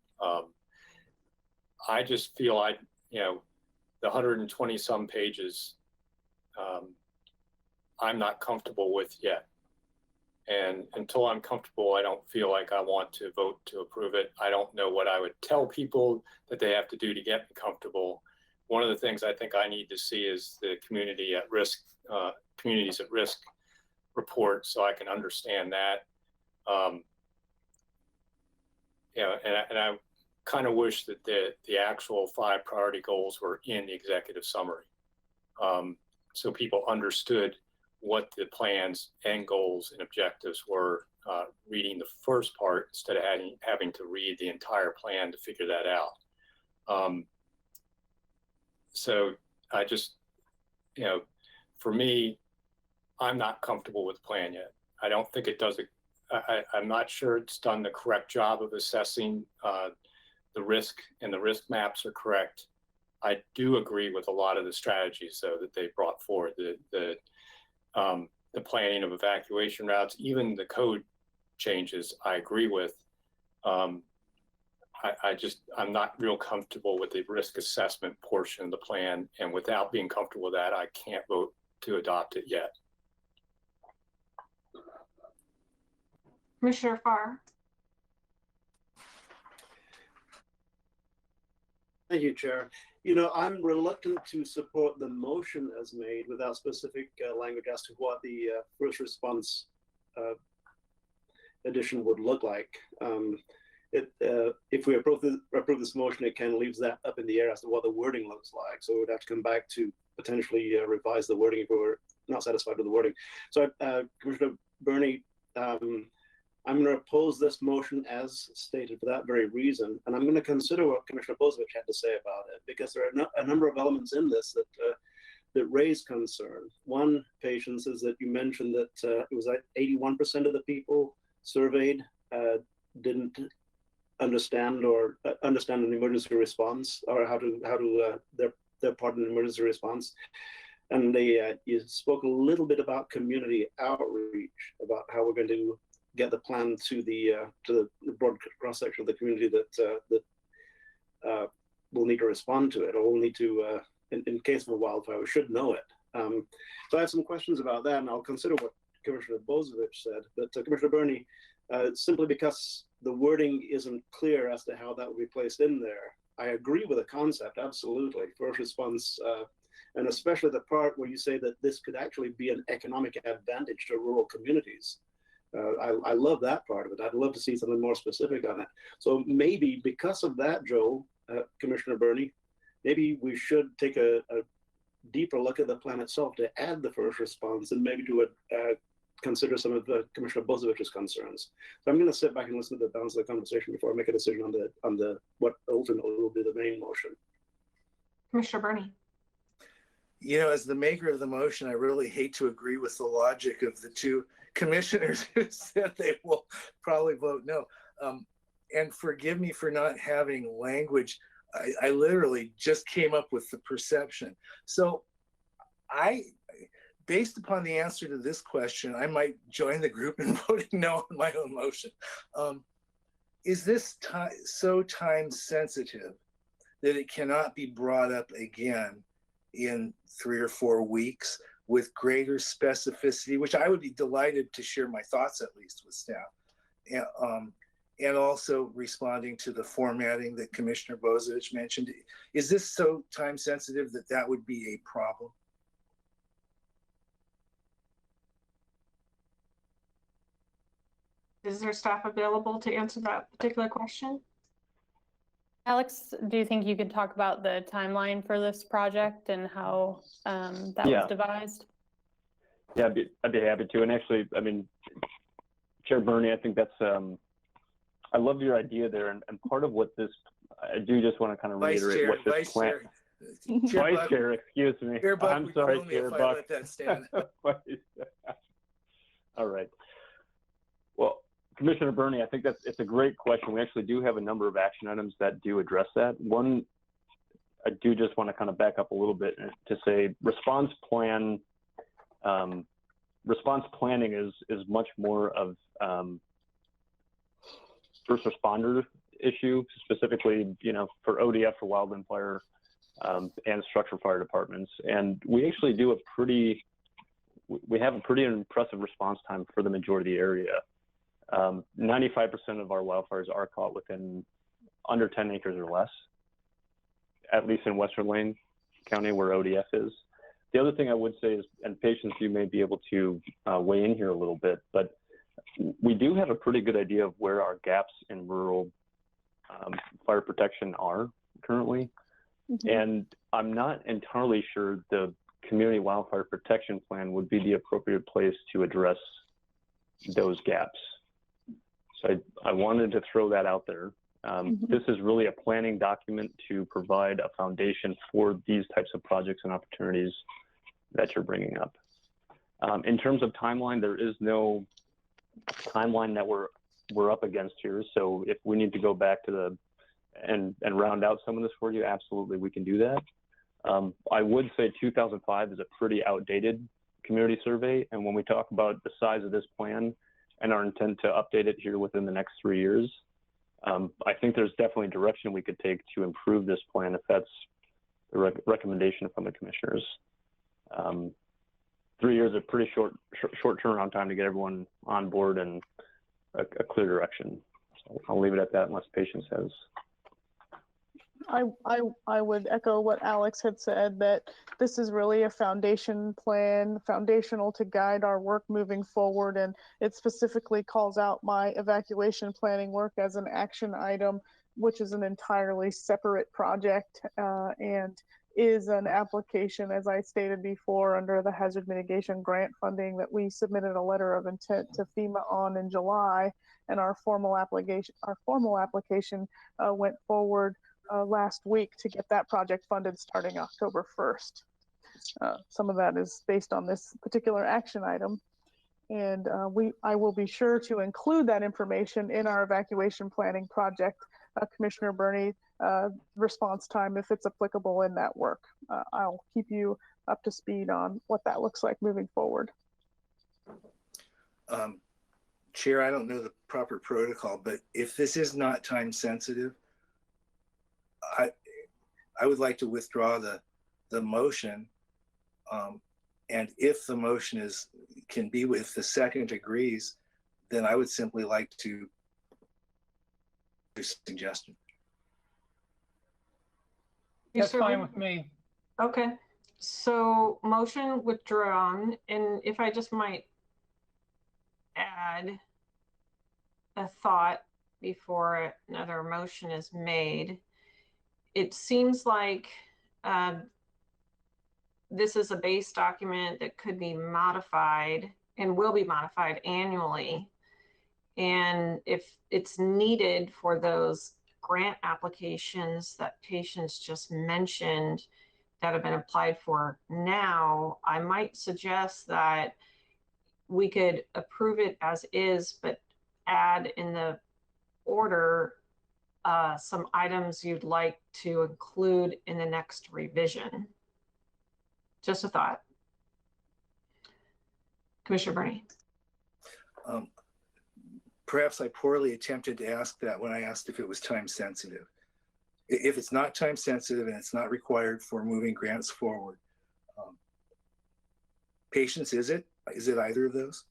I just feel the 120 some pages, I'm not comfortable with yet. And until I'm comfortable, I don't feel like I want to vote to approve it. I don't know what I would tell people that they have to do to get me comfortable. One of the things I think I need to see is the communities at risk report, so I can understand that. And I kind of wish that the actual 5 priority goals were in the executive summary, so people understood what the plans and goals and objectives were, reading the first part instead of having to read the entire plan to figure that out. So I just, for me, I'm not comfortable with the plan yet. I don't think it does it. I'm not sure it's done the correct job of assessing the risk, and the risk maps are correct. I do agree with a lot of the strategies, though, that they brought forward. The planning of evacuation routes, even the code changes, I agree with. I'm not real comfortable with the risk assessment portion of the plan, and without being comfortable with that, I can't vote to adopt it yet. Commissioner Farr. Thank you, Chair. I'm reluctant to support the motion as made without specific language as to what the first response edition would look like. If we approve this motion, it kind of leaves that up in the air as to what the wording looks like. So we'd have to come back to potentially revise the wording if we were not satisfied with the wording. So Commissioner Burney, I'm going to oppose this motion as stated for that very reason, and I'm going to consider what Commissioner Posevich had to say about it, because there are a number of elements in this that raise concern. One, Patience, is that you mentioned that it was like 81% of the people surveyed didn't understand an emergency response, or how to their part in an emergency response. And you spoke a little bit about community outreach, about how we're going to get the plan to the broad cross section of the community that will need to respond to it, or will need to, in case of a wildfire, should know it. So I have some questions about that, and I'll consider what Commissioner Posevich said. But Commissioner Burney, simply because the wording isn't clear as to how that will be placed in there, I agree with the concept, absolutely, first response, and especially the part where you say that this could actually be an economic advantage to rural communities. I love that part of it. I'd love to see something more specific on it. So maybe because of that, Joe, Commissioner Burney, maybe we should take a deeper look at the plan itself to add the first response, and maybe to consider some of Commissioner Posevich's concerns. So I'm going to sit back and listen to the balance of the conversation before I make a decision on the what ultimately will be the main motion. Commissioner Burney. As the maker of the motion, I really hate to agree with the logic of the two commissioners who said they will probably vote no. And forgive me for not having language. I literally just came up with the perception. So based upon the answer to this question, I might join the group in voting no on my own motion. Is this so time sensitive that it cannot be brought up again in 3 or 4 weeks with greater specificity, which I would be delighted to share my thoughts at least with staff. And also responding to the formatting that Commissioner Bozovich mentioned. Is this so time sensitive that that would be a problem? Is there staff available to answer that particular question? Alex, do you think you could talk about the timeline for this project and how that was devised? Yeah, I'd be happy to. And actually, I mean, Chair Bernie, I think that's, I love your idea there. And part of what this, I do just want to kind of reiterate what this plan. Vice Chair, excuse me. I'm sorry, Chair Buck. Let that stand. All right. Well, Commissioner Bernie, I think it's a great question. We actually do have a number of action items that do address that. One, I do just want to kind of back up a little bit to say response planning is much more of first responder issue, specifically, you know, for ODF, for wildland fire, and structure fire departments. And we actually do we have a pretty impressive response time for the majority of the area. 95% of our wildfires are caught within under 10 acres or less, at least in Western Lane County where ODF is. The other thing I would say is, and patients, you may be able to weigh in here a little bit, but we do have a pretty good idea of where our gaps in rural fire protection are currently. Mm-hmm. And I'm not entirely sure the community wildfire protection plan would be the appropriate place to address those gaps. So I wanted to throw that out there. This is really a planning document to provide a foundation for these types of projects and opportunities that you're bringing up. In terms of timeline, there is no timeline that we're up against here. So if we need to go back to and round out some of this for you, absolutely, we can do that. I would say 2005 is a pretty outdated community survey. And when we talk about the size of this plan and our intent to update it here within the next 3 years, I think there's definitely direction we could take to improve this plan if that's the recommendation from the commissioners. 3 years is a pretty short turnaround time to get everyone on board and a clear direction. So I'll leave it at that unless patience has. I would echo what Alex had said, that this is really a foundation plan, foundational to guide our work moving forward. And it specifically calls out my evacuation planning work as an action item, which is an entirely separate project and is an application, as I stated before, under the hazard mitigation grant funding that we submitted a letter of intent to FEMA on in July. And our formal application went forward last week to get that project funded starting October 1st. Some of that is based on this particular action item. And I will be sure to include that information in our evacuation planning project, Commissioner Bernie, response time, if it's applicable in that work. I'll keep you up to speed on what that looks like moving forward. Chair, I don't know the proper protocol, but if this is not time sensitive, I would like to withdraw the motion, and if the motion can be if the second agrees, then I would simply like to do a suggestion. That's fine with me. Okay, so motion withdrawn, and if I just might add a thought before another motion is made. It seems like this is a base document that could be modified and will be modified annually. And if it's needed for those grant applications that patients just mentioned that have been applied for now, I might suggest that we could approve it as is, but add in the order some items you'd like to include in the next revision. Just a thought. Commissioner Bernie. Perhaps I poorly attempted to ask that when I asked if it was time sensitive. If it's not time sensitive and it's not required for moving grants forward, Patience, is it? Is it either of those?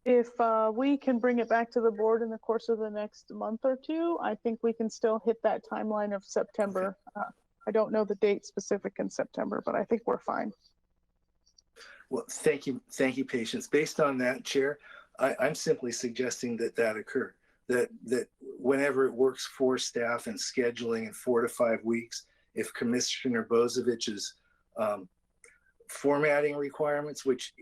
If we can bring it back to the board in the course of the next month or two, I think we can still hit that timeline of September. I don't know the date specific in September, but I think we're fine. Well, thank you, Patience. Based on that, Chair, I'm simply suggesting that occur. That whenever it works for staff and scheduling in 4 to 5 weeks, if Commissioner Bozovich's formatting requirements, which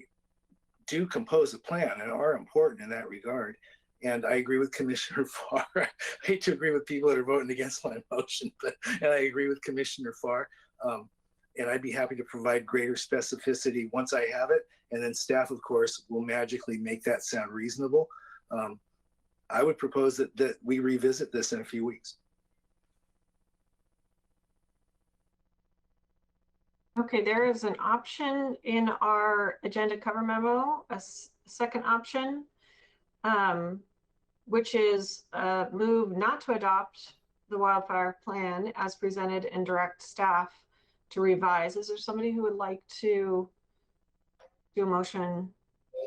do compose a plan and are important in that regard. And I agree with Commissioner Farr. I hate to agree with people that are voting against my motion, and I agree with Commissioner Farr. And I'd be happy to provide greater specificity once I have it. And then staff, of course, will magically make that sound reasonable. I would propose that we revisit this in a few weeks. Okay, there is an option in our agenda cover memo, a second option, which is move not to adopt the wildfire plan as presented and direct staff to revise. Is there somebody who would like to do a motion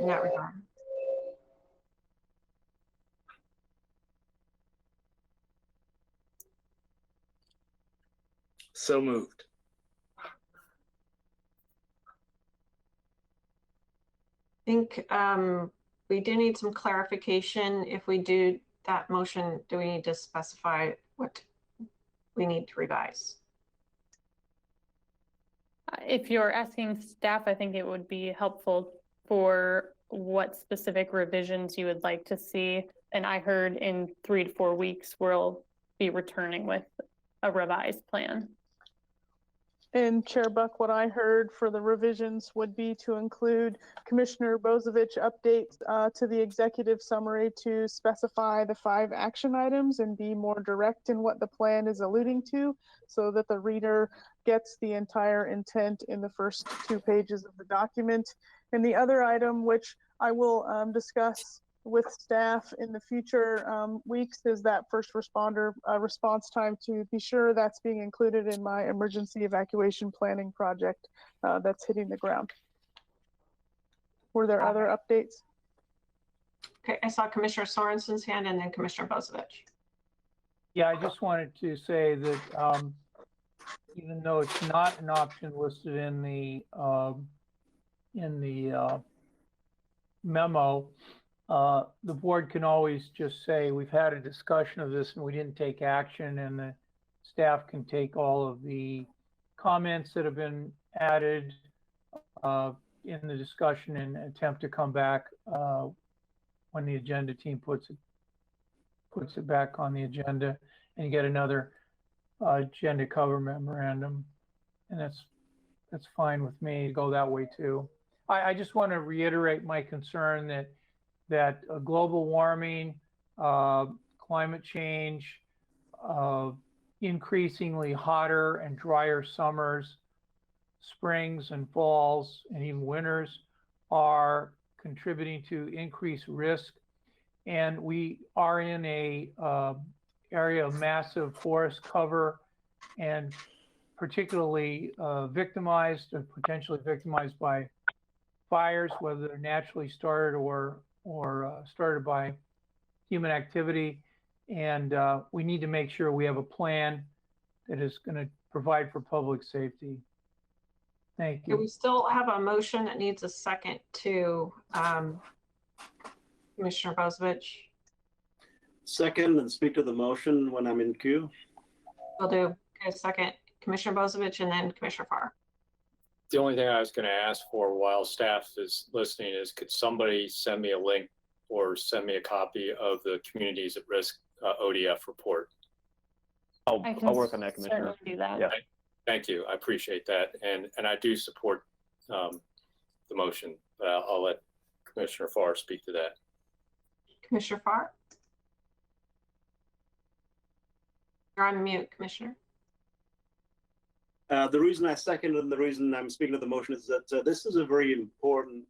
in that regard? So moved. I think we do need some clarification. If we do that motion, do we need to specify what we need to revise? If you're asking staff, I think it would be helpful for what specific revisions you would like to see. And I heard in 3 to 4 weeks, we'll be returning with a revised plan. And Chair Buck, what I heard for the revisions would be to include Commissioner Bozovich updates to the executive summary to specify the 5 action items and be more direct in what the plan is alluding to, so that the reader gets the entire intent in the first 2 pages of the document. And the other item, which I will discuss with staff in the future weeks, is that first responder response time, to be sure that's being included in my emergency evacuation planning project that's hitting the ground. Were there other updates? Okay, I saw Commissioner Sorensen's hand and then Commissioner Bozovich. Yeah, I just wanted to say that even though it's not an option listed in the memo, the board can always just say, we've had a discussion of this and we didn't take action, and the staff can take all of the comments that have been added in the discussion and attempt to come back when the agenda team puts it back on the agenda, and get another agenda cover memorandum. And that's fine with me to go that way too. I just want to reiterate my concern that global warming, climate change, increasingly hotter and drier summers, springs and falls, and even winters are contributing to increased risk. And we are in a area of massive forest cover, and particularly victimized or potentially victimized by fires, whether they're naturally started or started by human activity. And we need to make sure we have a plan that is going to provide for public safety. Thank you. We still have a motion that needs a second to Commissioner Bozovich. Second, and speak to the motion when I'm in queue. We'll do a second, Commissioner Bozovich, and then Commissioner Farr. The only thing I was going to ask for while staff is listening is, could somebody send me a link or send me a copy of the Communities at Risk ODF report? I'll work on that, Commissioner. Do that. Yeah. Thank you. I appreciate that. And I do support the motion, but I'll let Commissioner Farr speak to that. Commissioner Farr? You're on mute, Commissioner. The reason I second and the reason I'm speaking to the motion is that this is a very important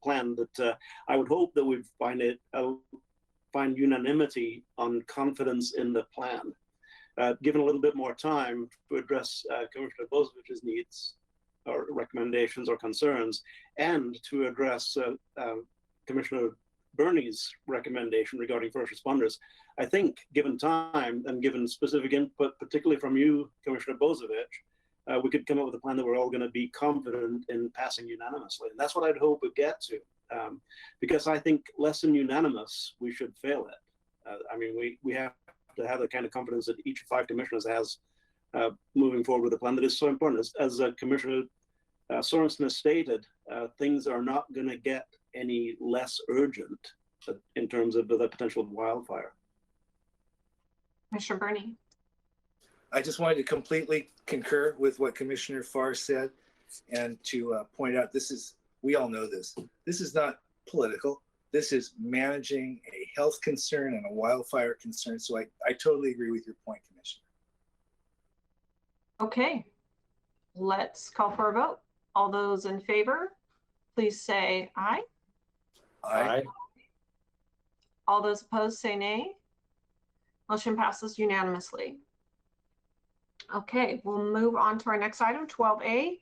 plan that I would hope that we'd find unanimity on confidence in the plan. given a little bit more time to address Commissioner Bozovich's needs or recommendations or concerns, and to address Commissioner Bernie's recommendation regarding first responders. I think given time and given specific input, particularly from you, Commissioner Bozovich, we could come up with a plan that we're all going to be confident in passing unanimously. And that's what I'd hope we get to. Because I think less than unanimous, we should fail it. I mean, we have to have the kind of confidence that each of 5 commissioners has moving forward with a plan that is so important. As Commissioner Sorensen has stated, things are not going to get any less urgent in terms of the potential of wildfire. Commissioner Burney. I just wanted to completely concur with what Commissioner Farr said, and to point out, we all know this is not political. This is managing a health concern and a wildfire concern. So I totally agree with your point, Commissioner. Okay, let's call for a vote. All those in favor, please say aye. Aye. All those opposed say nay. Motion passes unanimously. Okay, we'll move on to our next item, 12A,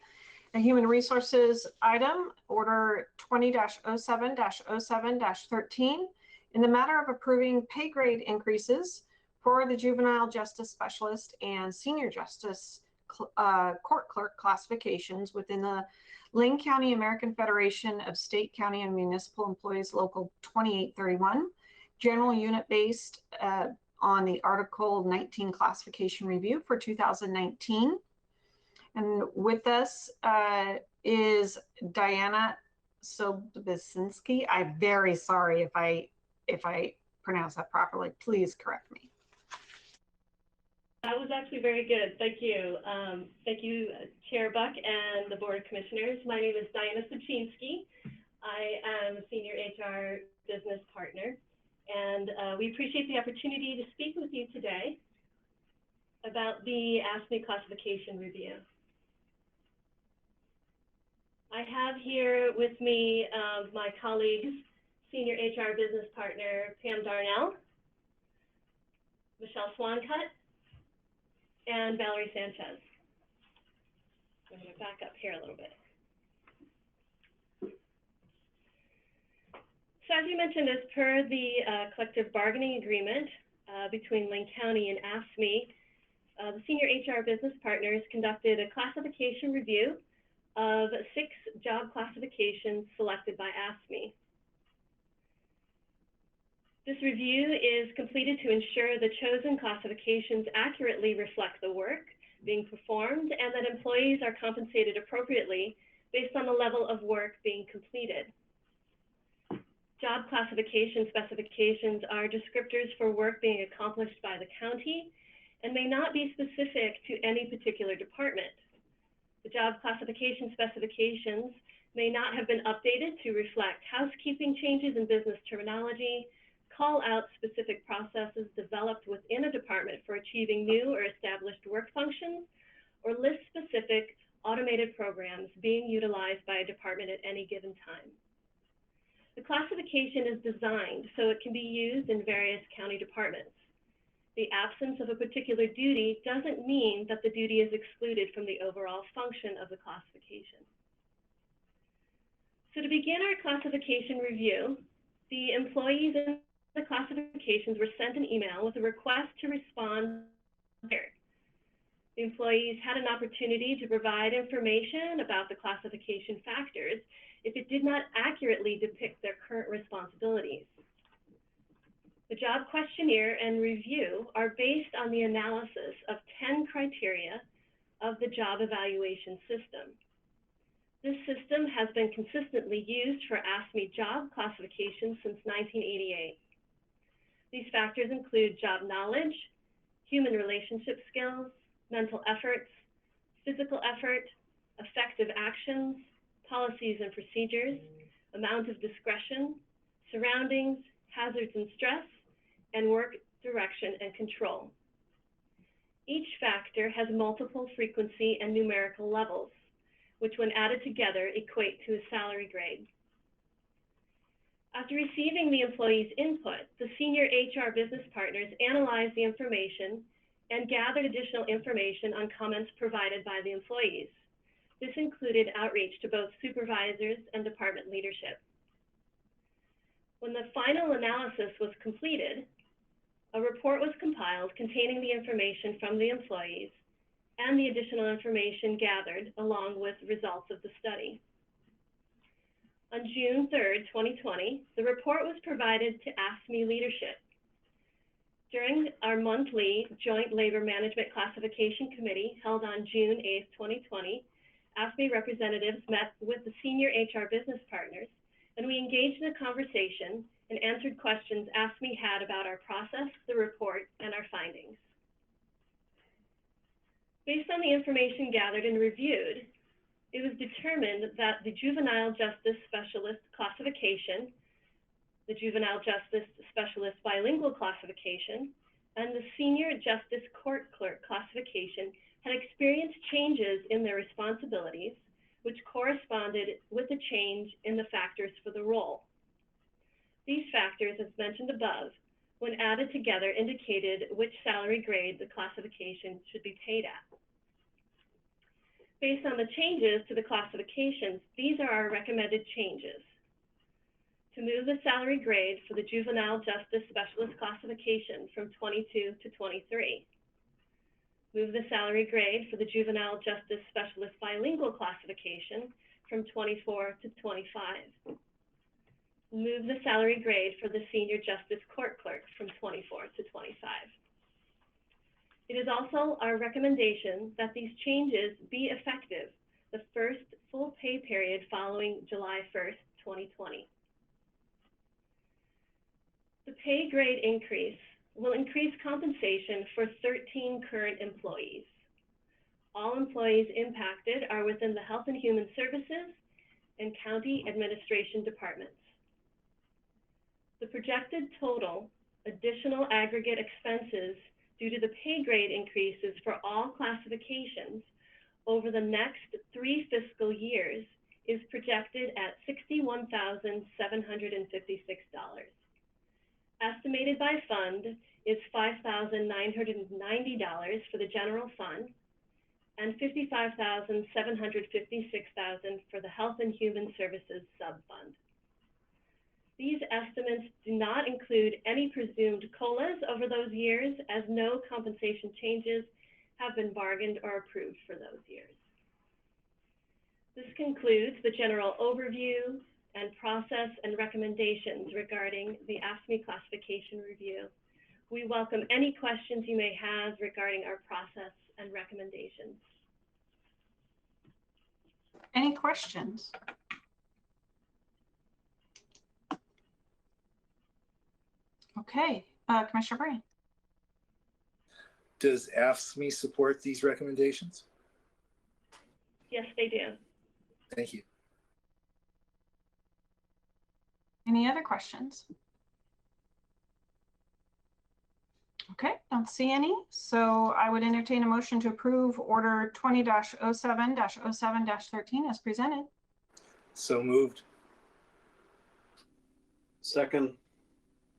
a human resources item, order 20-07-07-13, in the matter of approving pay grade increases for the juvenile justice specialist and senior justice court clerk classifications within the Lane County American Federation of State, County, and Municipal Employees Local 2831, general unit based on the Article 19 classification review for 2019. And with us is Diana Sobosinski. I'm very sorry if I pronounce that properly. Please correct me. That was actually very good. Thank you. Thank you, Chair Buck and the Board of Commissioners. My name is Diana Subchinsky. I am a Senior HR Business Partner, and we appreciate the opportunity to speak with you today about the AFSCME classification review. I have here with me my colleagues, Senior HR Business Partner Pam Darnell, Michelle Swancutt, and Valerie Sanchez. I'm going to back up here a little bit. So as you mentioned, as per the collective bargaining agreement between Lane County and AFSCME, the Senior HR Business Partners conducted a classification review of 6 job classifications selected by AFSCME. This review is completed to ensure the chosen classifications accurately reflect the work being performed and that employees are compensated appropriately based on the level of work being completed. Job classification specifications are descriptors for work being accomplished by the county and may not be specific to any particular department. The job classification specifications may not have been updated to reflect housekeeping changes in business terminology, call out specific processes developed within a department for achieving new or established work functions, or list specific automated programs being utilized by a department at any given time. The classification is designed so it can be used in various county departments. The absence of a particular duty doesn't mean that the duty is excluded from the overall function of the classification. So to begin our classification review, the employees in the classifications were sent an email with a request to respond. The employees had an opportunity to provide information about the classification factors if it did not accurately depict their current responsibilities. The job questionnaire and review are based on the analysis of 10 criteria of the job evaluation system. This system has been consistently used for AFSCME job classifications since 1988. These factors include job knowledge, human relationship skills, mental efforts, physical effort, effective actions, policies and procedures, amount of discretion, surroundings, hazards and stress, and work direction and control. Each factor has multiple frequency and numerical levels, which when added together equate to a salary grade. After receiving the employee's input, the Senior HR Business Partners analyze the information and gathered additional information on comments provided by the employees. This included outreach to both supervisors and department leadership. When the final analysis was completed, a report was compiled containing the information from the employees and the additional information gathered along with results of the study. On June 3rd, 2020, the report was provided to AFSCME leadership. During our monthly Joint Labor Management Classification Committee held on June 8th, 2020, AFSCME representatives met with the senior HR business partners, and we engaged in a conversation and answered questions AFSCME had about our process, the report, and our findings. Based on the information gathered and reviewed, it was determined that the Juvenile Justice Specialist classification, the Juvenile Justice Specialist bilingual classification, and the Senior Justice Court Clerk classification had experienced changes in their responsibilities, which corresponded with the change in the factors for the role. These factors, as mentioned above, when added together, indicated which salary grade the classification should be paid at. Based on the changes to the classifications, these are our recommended changes. To move the salary grade for the Juvenile Justice Specialist classification from 22 to 23. Move the salary grade for the Juvenile Justice Specialist bilingual classification from 24 to 25. Move the salary grade for the Senior Justice Court Clerk from 24 to 25. It is also our recommendation that these changes be effective the first full pay period following July 1st, 2020. The pay grade increase will increase compensation for 13 current employees. All employees impacted are within the Health and Human Services and County Administration departments. The projected total additional aggregate expenses due to the pay grade increases for all classifications over the next 3 fiscal years is projected at $61,756. Estimated by fund is $5,990 for the general fund and $55,756 for the Health and Human Services subfund. These estimates do not include any presumed COLAs over those years, as no compensation changes have been bargained or approved for those years. This concludes the general overview and process and recommendations regarding the AFSCME classification review. We welcome any questions you may have regarding our process and recommendations. Any questions? Okay, Commissioner Breen. Does AFSCME support these recommendations? Yes, they do. Thank you. Any other questions? Okay, don't see any. So I would entertain a motion to approve Order 20-07-07-13 as presented. So moved. Second.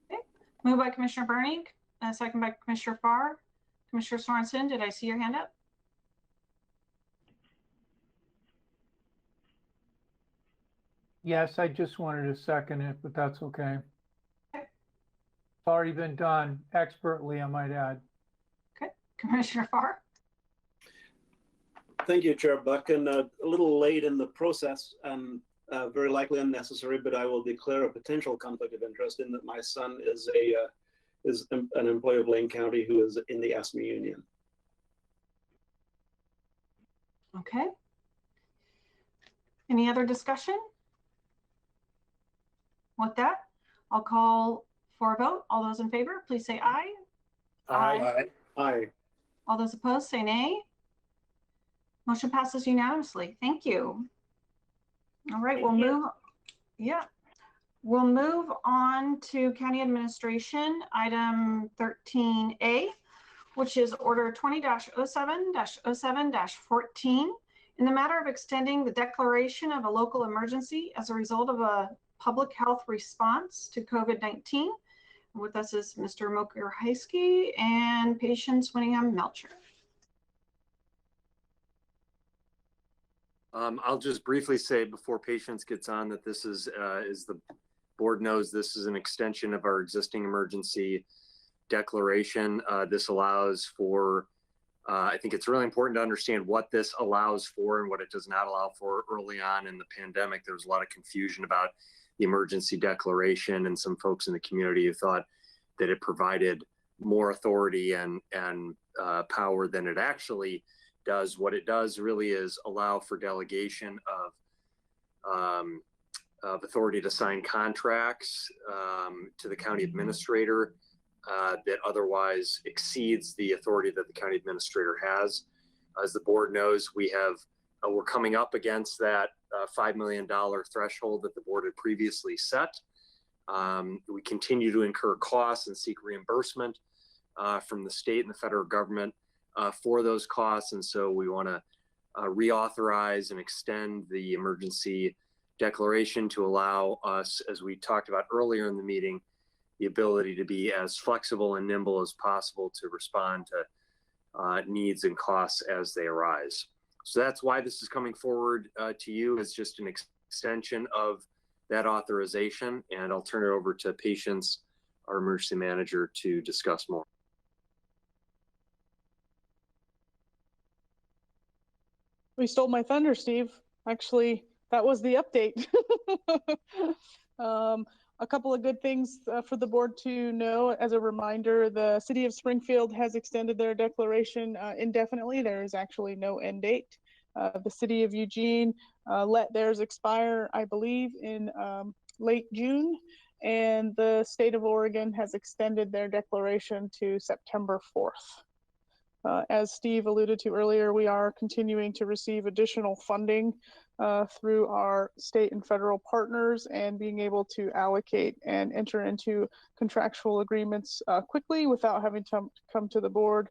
Okay. Moved by Commissioner Berning, second by Commissioner Farr. Commissioner Sorensen, did I see your hand up? Yes, I just wanted to second it, but that's okay. Okay. It's already been done expertly, I might add. Okay, Commissioner Farr. Thank you, Chair Buck, and a little late in the process, very likely unnecessary, but I will declare a potential conflict of interest in that my son is an employee of Lane County who is in the AFSCME union. Okay. Any other discussion? With that, I'll call for a vote. All those in favor, please say aye. Aye. Aye. All those opposed, say nay. Motion passes unanimously. Thank you. All right, we'll move. Yeah, we'll move on to County Administration, item 13A, which is Order 20-07-07-14. In the matter of extending the declaration of a local emergency as a result of a public health response to COVID-19, With us is Mr. Moker-Heisky and Patience Winningham Melcher. I'll just briefly say before Patience gets on that this is, as the board knows, this is an extension of our existing emergency declaration. This allows for, I think it's really important to understand what this allows for and what it does not allow for. Early on in the pandemic, there was a lot of confusion about the emergency declaration, and some folks in the community who thought that it provided more authority and power than it actually does. What it does really is allow for delegation of authority to sign contracts to the county administrator that otherwise exceeds the authority that the county administrator has. As the board knows, we're coming up against that $5 million threshold that the board had previously set. We continue to incur costs and seek reimbursement from the state and the federal government for those costs. And so we want to reauthorize and extend the emergency declaration to allow us, as we talked about earlier in the meeting, the ability to be as flexible and nimble as possible to respond to needs and costs as they arise. So that's why this is coming forward to you as just an extension of that authorization. And I'll turn it over to Patience, our emergency manager, to discuss more. We stole my thunder, Steve. Actually, that was the update. A couple of good things for the board to know. As a reminder, the city of Springfield has extended their declaration indefinitely. There is actually no end date. The city of Eugene let theirs expire, I believe, in late June. And the state of Oregon has extended their declaration to September 4th. As Steve alluded to earlier, we are continuing to receive additional funding through our state and federal partners, and being able to allocate and enter into contractual agreements quickly without having to come to the board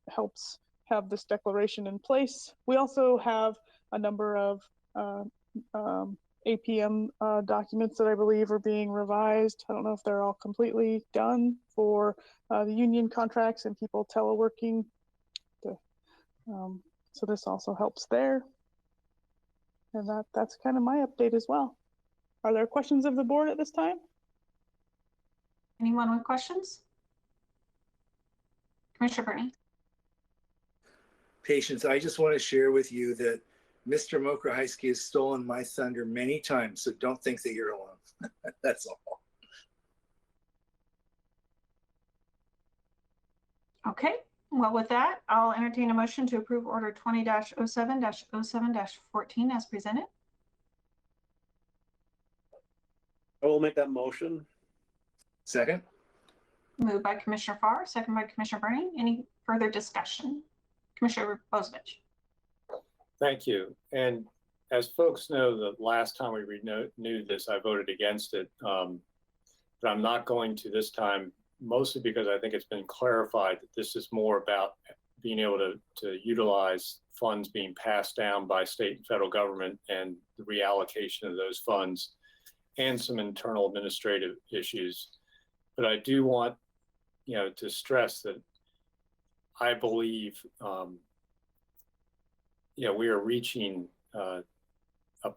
helps have this declaration in place. We also have a number of APM documents that I believe are being revised. I don't know if they're all completely done for the union contracts and people teleworking. So this also helps there. And that's kind of my update as well. Are there questions of the board at this time? Anyone with questions? Commissioner Burney. Patience, I just want to share with you that Mr. Moker-Heisky has stolen my thunder many times, so don't think that you're alone. That's all. Okay, well, with that, I'll entertain a motion to approve Order 20-07-07-14 as presented. I will make that motion. Second. Moved by Commissioner Farr, second by Commissioner Burney. Any further discussion? Commissioner Bozovich. Thank you. And as folks know, the last time we renewed this, I voted against it. But I'm not going to this time, mostly because I think it's been clarified that this is more about being able to utilize funds being passed down by state and federal government, and the reallocation of those funds, and some internal administrative issues. But I do want, to stress that I believe, we are reaching a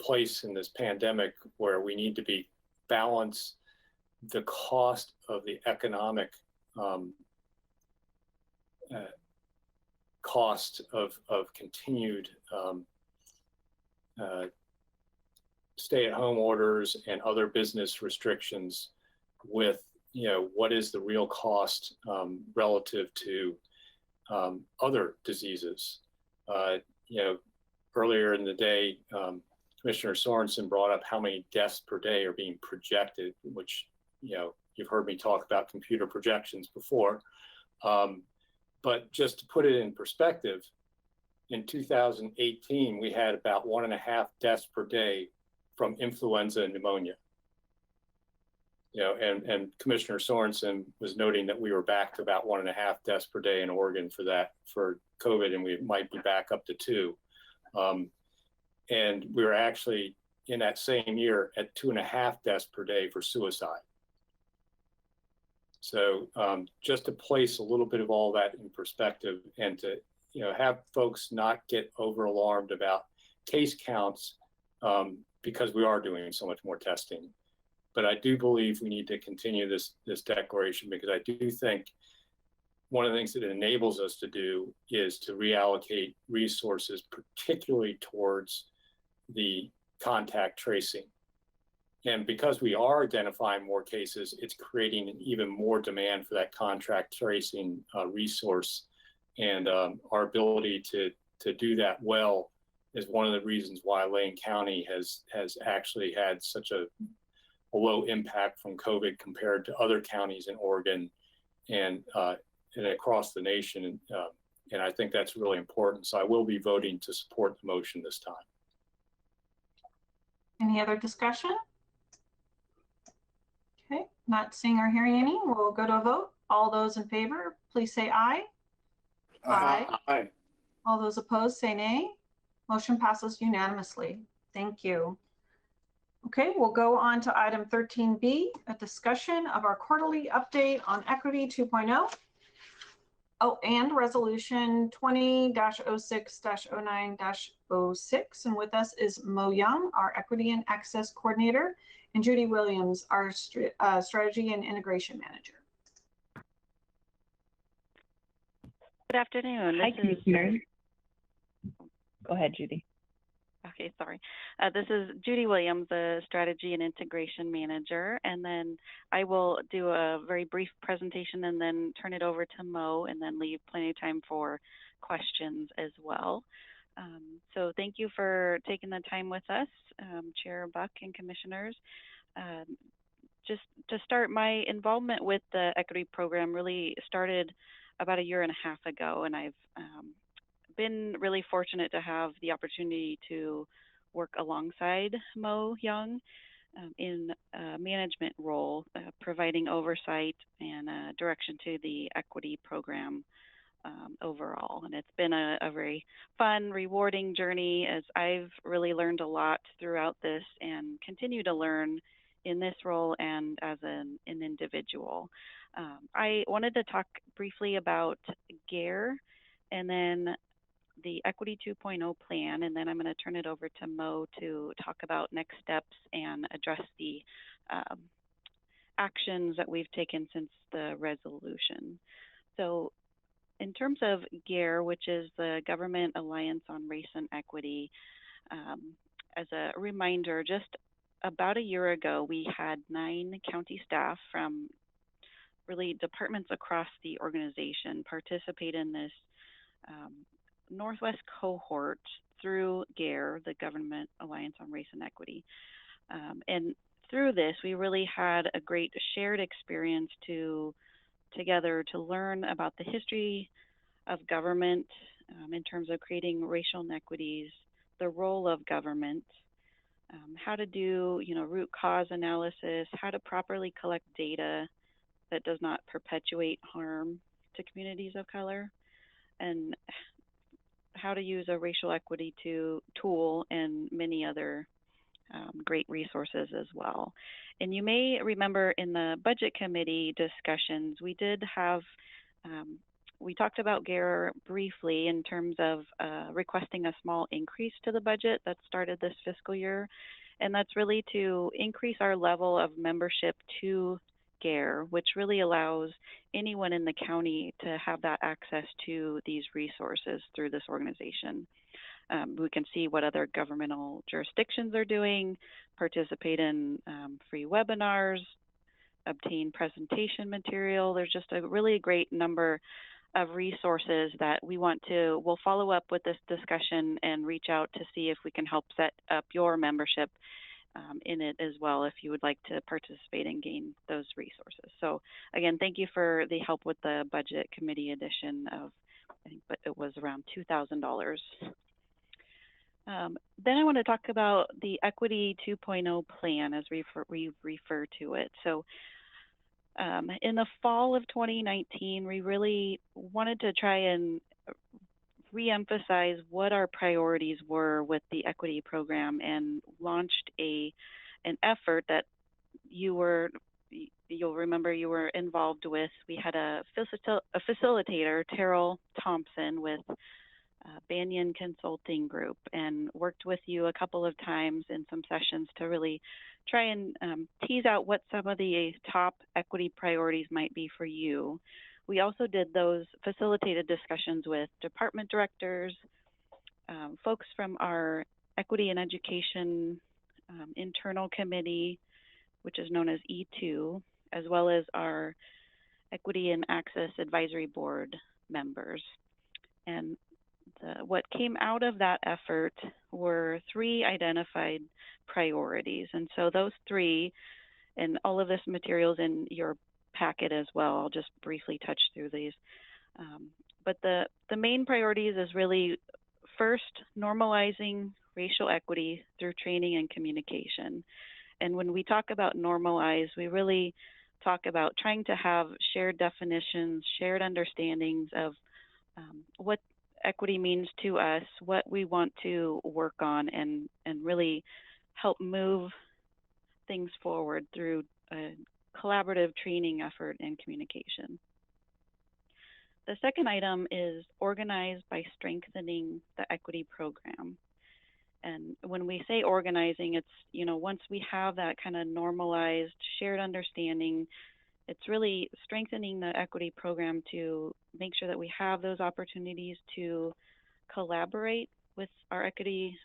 place in this pandemic where we need to balance the cost of the economic cost of continued stay-at-home orders and other business restrictions with, what is the real cost relative to other diseases. Earlier in the day, Commissioner Sorensen brought up how many deaths per day are being projected, which, you've heard me talk about computer projections before. But just to put it in perspective, in 2018, we had about 1.5 deaths per day from influenza and pneumonia. And Commissioner Sorensen was noting that we were back to about 1.5 deaths per day in Oregon for COVID, and we might be back up to 2. And we were actually in that same year at 2.5 deaths per day for suicide. So just to place a little bit of all that in perspective and to have folks not get over alarmed about case counts because we are doing so much more testing. But I do believe we need to continue this declaration because I do think one of the things that it enables us to do is to reallocate resources, particularly towards the contact tracing. And because we are identifying more cases, it's creating an even more demand for that contact tracing resource. And our ability to do that well is one of the reasons why Lane County has actually had such a low impact from COVID compared to other counties in Oregon and across the nation. And I think that's really important. So I will be voting to support the motion this time. Any other discussion? Okay, not seeing or hearing any, we'll go to a vote. All those in favor, please say aye. Aye. Aye. All those opposed say nay. Motion passes unanimously. Thank you. Okay, we'll go on to item 13B, a discussion of our quarterly update on Equity 2.0. Oh, and resolution 20-06-09-06. And with us is Mo Young, our Equity and Access Coordinator, and Judy Williams, our Strategy and Integration Manager. Good afternoon. Hi, Commissioner. Go ahead, Judy. Okay, sorry. This is Judy Williams, the Strategy and Integration Manager, and then I will do a very brief presentation and then turn it over to Mo and then leave plenty of time for questions as well. So thank you for taking the time with us, Chair Buck and Commissioners. Just to start, my involvement with the Equity Program really started about 1.5 years ago, and I've been really fortunate to have the opportunity to work alongside Mo Young in a management role, providing oversight and direction to the Equity Program overall. And it's been a very fun, rewarding journey as I've really learned a lot throughout this and continue to learn in this role and as an individual. I wanted to talk briefly about GARE and then the Equity 2.0 plan, and then I'm going to turn it over to Mo to talk about next steps and address the actions that we've taken since the resolution. So in terms of GARE, which is the Government Alliance on Race and Equity, as a reminder, just about 1 year ago, we had 9 county staff from really departments across the organization participate in this Northwest cohort through GARE, the Government Alliance on Race and Equity. And through this, we really had a great shared experience together to learn about the history of government in terms of creating racial inequities, the role of government, how to do root cause analysis, how to properly collect data that does not perpetuate harm to communities of color, and how to use a racial equity tool and many other great resources as well. And you may remember in the budget committee discussions, we did have, we talked about GARE briefly in terms of requesting a small increase to the budget that started this fiscal year. And that's really to increase our level of membership to GARE, which really allows anyone in the county to have that access to these resources through this organization. We can see what other governmental jurisdictions are doing, participate in free webinars, obtain presentation material. There's just a really great number of resources that we'll follow up with this discussion and reach out to see if we can help set up your membership in it as well if you would like to participate and gain those resources. So again, thank you for the help with the budget committee edition of, I think it was around $2,000. Then I want to talk about the Equity 2.0 plan as we refer to it. So in the fall of 2019, we really wanted to try and reemphasize what our priorities were with the Equity Program and launched an effort that you were you'll remember you were involved with. We had a facilitator, Terrell Thompson, with Banyan Consulting Group, and worked with you a couple of times in some sessions to really try and tease out what some of the top equity priorities might be for you. We also did those facilitated discussions with department directors, folks from our Equity and Education internal committee, which is known as E2, as well as our Equity and Access Advisory Board members. And what came out of that effort were 3 identified priorities. And so those 3, and all of this materials in your packet as well, I'll just briefly touch through these. But the main priorities is really, first, normalizing racial equity through training and communication. And when we talk about normalize, we really talk about trying to have shared definitions, shared understandings of what equity means to us, what we want to work on, and really help move things forward through a collaborative training effort and communication. The second item is organize by strengthening the equity program. And when we say organizing, it's, once we have that kind of normalized, shared understanding, it's really strengthening the equity program to make sure that we have those opportunities to collaborate with our equity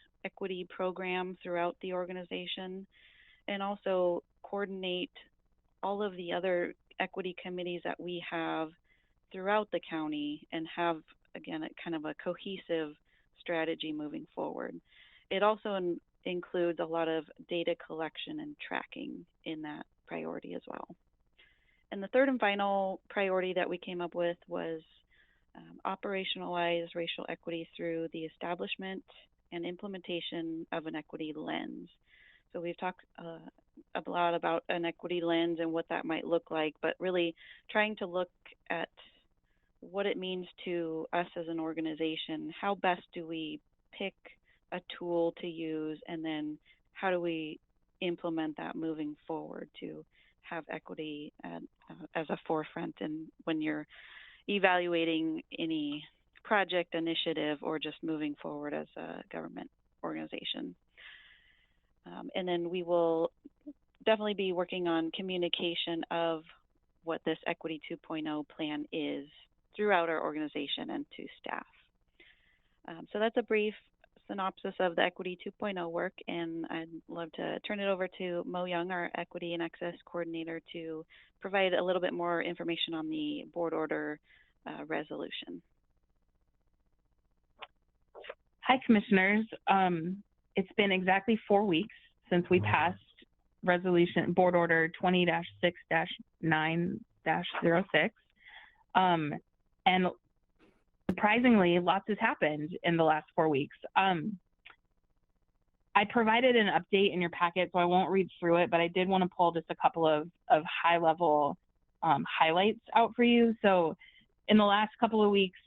program throughout the organization, and also coordinate all of the other equity committees that we have throughout the county and have, again, kind of a cohesive strategy moving forward. It also includes a lot of data collection and tracking in that priority as well. And the third and final priority that we came up with was operationalize racial equity through the establishment and implementation of an equity lens. So we've talked a lot about an equity lens and what that might look like, but really trying to look at what it means to us as an organization. How best do we pick a tool to use, and then how do we implement that moving forward to have equity as a forefront, and when you're evaluating any project, initiative, or just moving forward as a government organization. And then we will definitely be working on communication of what this Equity 2.0 plan is throughout our organization and to staff. So that's a brief synopsis of the Equity 2.0 work, and I'd love to turn it over to Mo Young, our Equity and Access Coordinator, to provide a little bit more information on the board order resolution. Hi, Commissioners. It's been exactly 4 weeks since we passed Resolution Board Order 20-6-9-06. And surprisingly, lots has happened in the last 4 weeks. I provided an update in your packet, so I won't read through it, but I did want to pull just a couple of high-level highlights out for you. So in the last couple of weeks,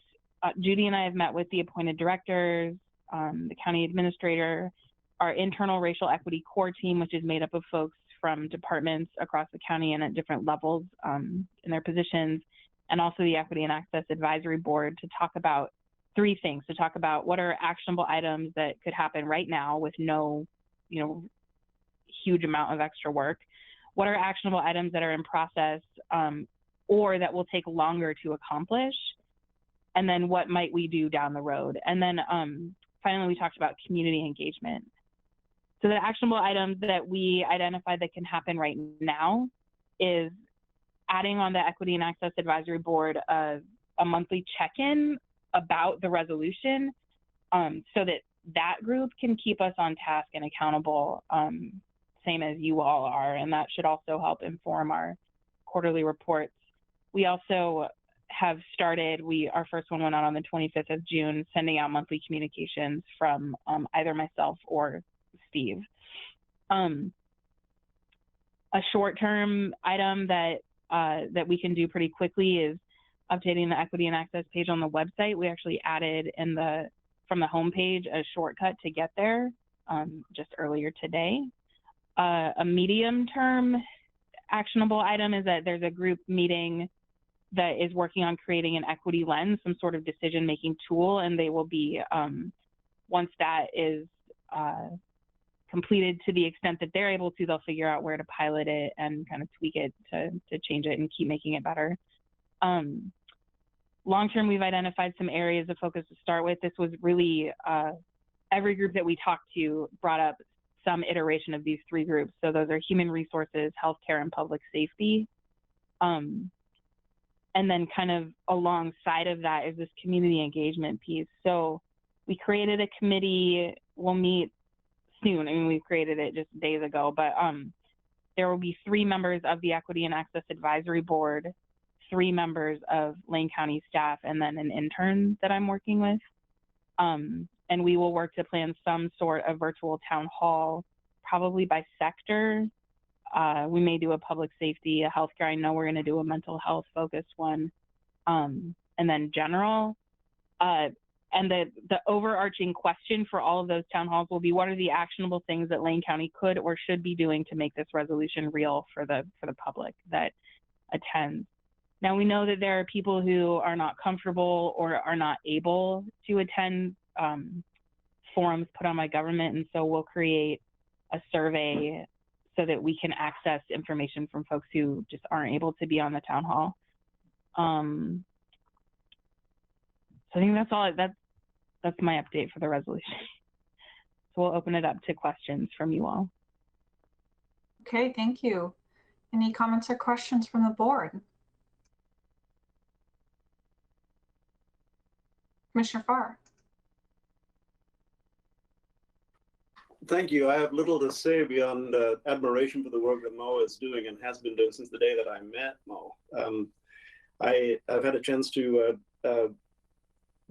Judy and I have met with the appointed directors, the county administrator, our internal racial equity core team, which is made up of folks from departments across the county and at different levels in their positions, and also the Equity and Access Advisory Board, to talk about 3 things. To talk about what are actionable items that could happen right now with no, huge amount of extra work. What are actionable items that are in process or that will take longer to accomplish? And then what might we do down the road? And then finally, we talked about community engagement. So the actionable items that we identified that can happen right now is adding on the Equity and Access Advisory Board a monthly check-in about the resolution, so that group can keep us on task and accountable, same as you all are, and that should also help inform our quarterly reports. We also have started, our first one went out on the 25th of June, sending out monthly communications from either myself or Steve. A short-term item that we can do pretty quickly is updating the Equity and Access page on the website. We actually added from the homepage a shortcut to get there just earlier today. A medium-term actionable item is that there's a group meeting that is working on creating an equity lens, some sort of decision-making tool, and they will be, once that is completed to the extent that they're able to, they'll figure out where to pilot it and kind of tweak it to change it and keep making it better. Long-term, we've identified some areas of focus to start with. This was really, every group that we talked to brought up some iteration of these three groups. So those are human resources, healthcare, and public safety. And then kind of alongside of that is this community engagement piece. So we created a committee. We'll meet soon. I mean, we've created it just days ago, but there will be 3 members of the Equity and Access Advisory Board, 3 members of Lane County staff, and then an intern that I'm working with. And we will work to plan some sort of virtual town hall, probably by sector. We may do a public safety, a healthcare. I know we're going to do a mental health focused one, and then general. And the overarching question for all of those town halls will be, what are the actionable things that Lane County could or should be doing to make this resolution real for the public that attends? Now, we know that there are people who are not comfortable or are not able to attend forums put on by government, and so we'll create a survey so that we can access information from folks who just aren't able to be on the town hall. So I think that's all. That's my update for the resolution. So we'll open it up to questions from you all. Okay, thank you. Any comments or questions from the board? Commissioner Farr. Thank you. I have little to say beyond admiration for the work that Mo is doing and has been doing since the day that I met Mo. I've had a chance to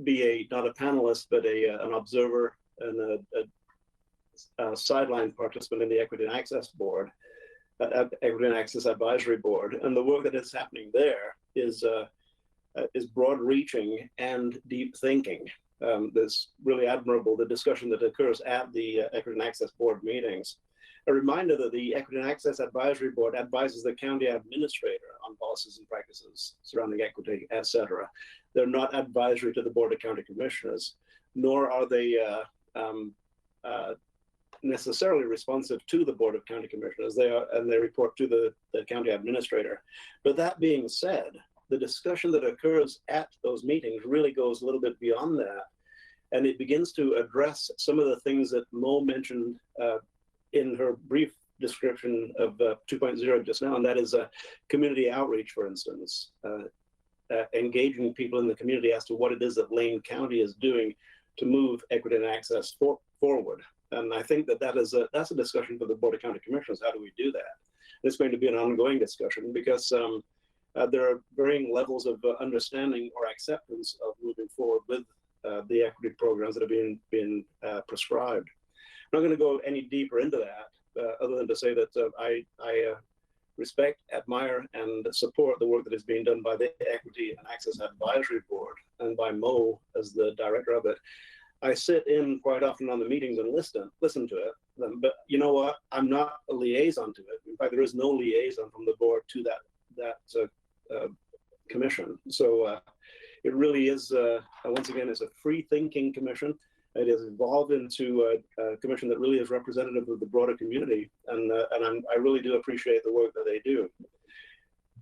be not a panelist, but an observer and a sideline participant in the Equity and Access Board, Equity and Access Advisory Board, and the work that is happening there is broad-reaching and deep thinking. That's really admirable, the discussion that occurs at the Equity and Access Board meetings. A reminder that the Equity and Access Advisory Board advises the county administrator on policies and practices surrounding equity, etc. They're not advisory to the Board of County Commissioners, nor are they necessarily responsive to the Board of County Commissioners. They report to the county administrator. But that being said, the discussion that occurs at those meetings really goes a little bit beyond that. And it begins to address some of the things that Mo mentioned in her brief description of 2.0 just now, and that is community outreach, for instance, engaging people in the community as to what it is that Lane County is doing to move equity and access forward. And I think that's a discussion for the Board of County Commissioners. How do we do that? It's going to be an ongoing discussion because there are varying levels of understanding or acceptance of moving forward with the equity programs that have been prescribed. I'm not going to go any deeper into that, other than to say that I respect, admire, and support the work that is being done by the Equity and Access Advisory Board and by Mo as the director of it. I sit in quite often on the meetings and listen to it. But you know what? I'm not a liaison to it. In fact, there is no liaison from the board to that commission. So it really is, once again, it's a free-thinking commission. It has evolved into a commission that really is representative of the broader community, and I really do appreciate the work that they do.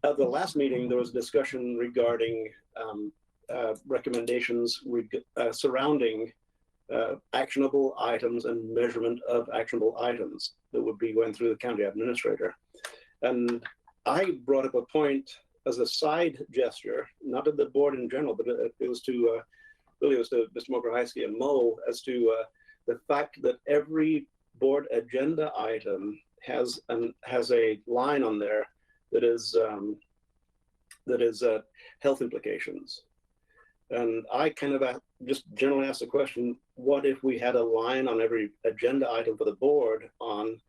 At the last meeting, there was a discussion regarding recommendations surrounding actionable items and measurement of actionable items that would be going through the county administrator. And I brought up a point as a side gesture, not to the board in general, but it was to really it was to Mr. Mokrahysky and Mo, as to the fact that every board agenda item has a line on there that is health implications. And I kind of just generally asked the question, what if we had a line on every agenda item for the board on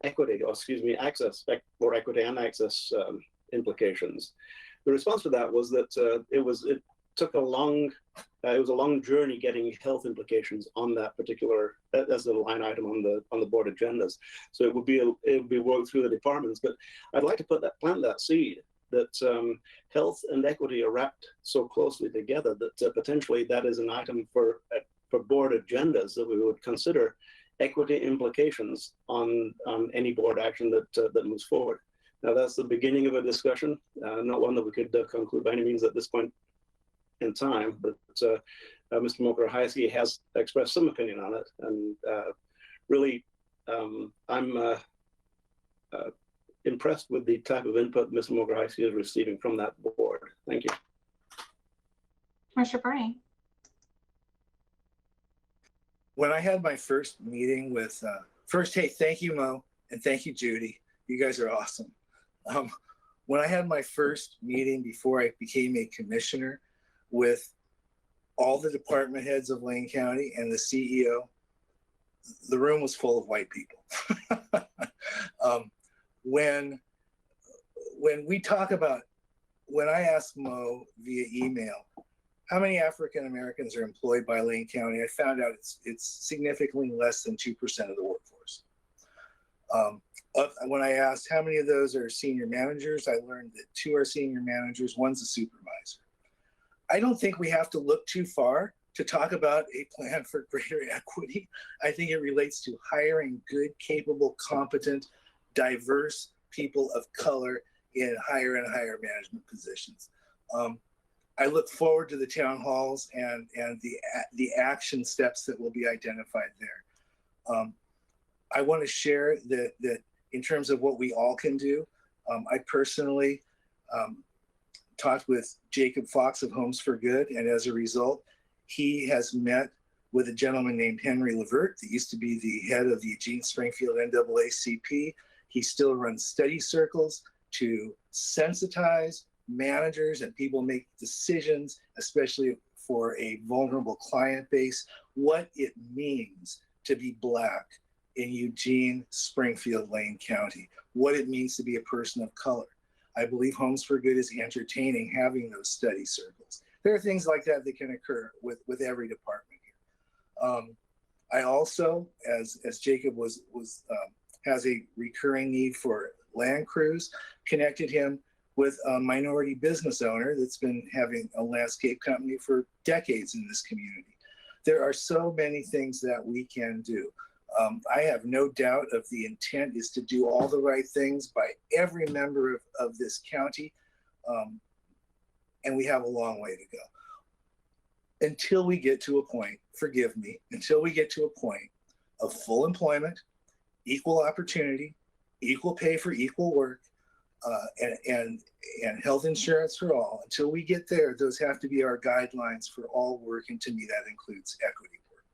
equity, or excuse me, access, or equity and access implications? The response to that was that took a long, it was a long journey getting health implications on that particular, as a line item on the board agendas. So it would be worked through the departments. But I'd like to plant that seed that health and equity are wrapped so closely together that potentially that is an item for board agendas that we would consider equity implications on any board action that moves forward. Now that's the beginning of a discussion, not one that we could conclude by any means at this point in time, but Mr. Mokrahayski has expressed some opinion on it, and really I'm impressed with the type of input Mr. Mokrahayski is receiving from that board. Thank you. Commissioner Bernie. When I had my first meeting with, first, hey, thank you, Mo, and thank you, Judy. You guys are awesome. When I had my first meeting before I became a commissioner with all the department heads of Lane County and the CEO, the room was full of white people. When we talk about, when I asked Mo via email, how many African Americans are employed by Lane County, I found out it's significantly less than 2% of the workforce. When I asked how many of those are senior managers, I learned that 2 are senior managers, 1's a supervisor. I don't think we have to look too far to talk about a plan for greater equity. I think it relates to hiring good, capable, competent, diverse people of color in higher and higher management positions. I look forward to the town halls and the action steps that will be identified there. I want to share that in terms of what we all can do. I personally talked with Jacob Fox of Homes for Good, and as a result, he has met with a gentleman named Henry Levert that used to be the head of the Eugene Springfield NAACP. He still runs study circles to sensitize managers and people make decisions, especially for a vulnerable client base, what it means to be Black in Eugene, Springfield, Lane County, what it means to be a person of color. I believe Homes for Good is entertaining having those study circles. There are things like that that can occur with every department here. I also, as Jacob has a recurring need for land crews, connected him with a minority business owner that's been having a landscape company for decades in this community. There are so many things that we can do. I have no doubt of the intent is to do all the right things by every member of this county, and we have a long way to go. Until we get to a point, forgive me, until we get to a point of full employment, equal opportunity, equal pay for equal work, and health insurance for all. Until we get there, those have to be our guidelines for all work, and to me that includes equity work.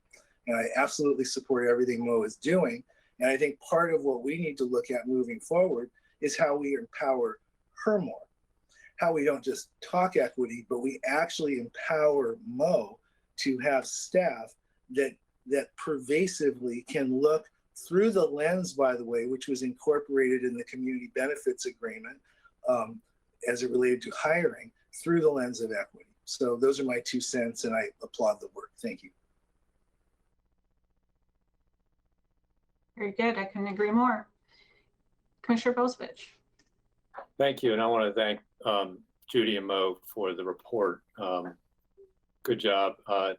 And I absolutely support everything Mo is doing, and I think part of what we need to look at moving forward is how we empower her more. How we don't just talk equity, but we actually empower Mo to have staff that pervasively can look through the lens, by the way, which was incorporated in the community benefits agreement as it related to hiring, through the lens of equity. So those are my 2 cents, and I applaud the work. Thank you. Very good. I couldn't agree more. Commissioner Bozovich. Thank you, and I want to thank Judy and Mo for the report. Good job. And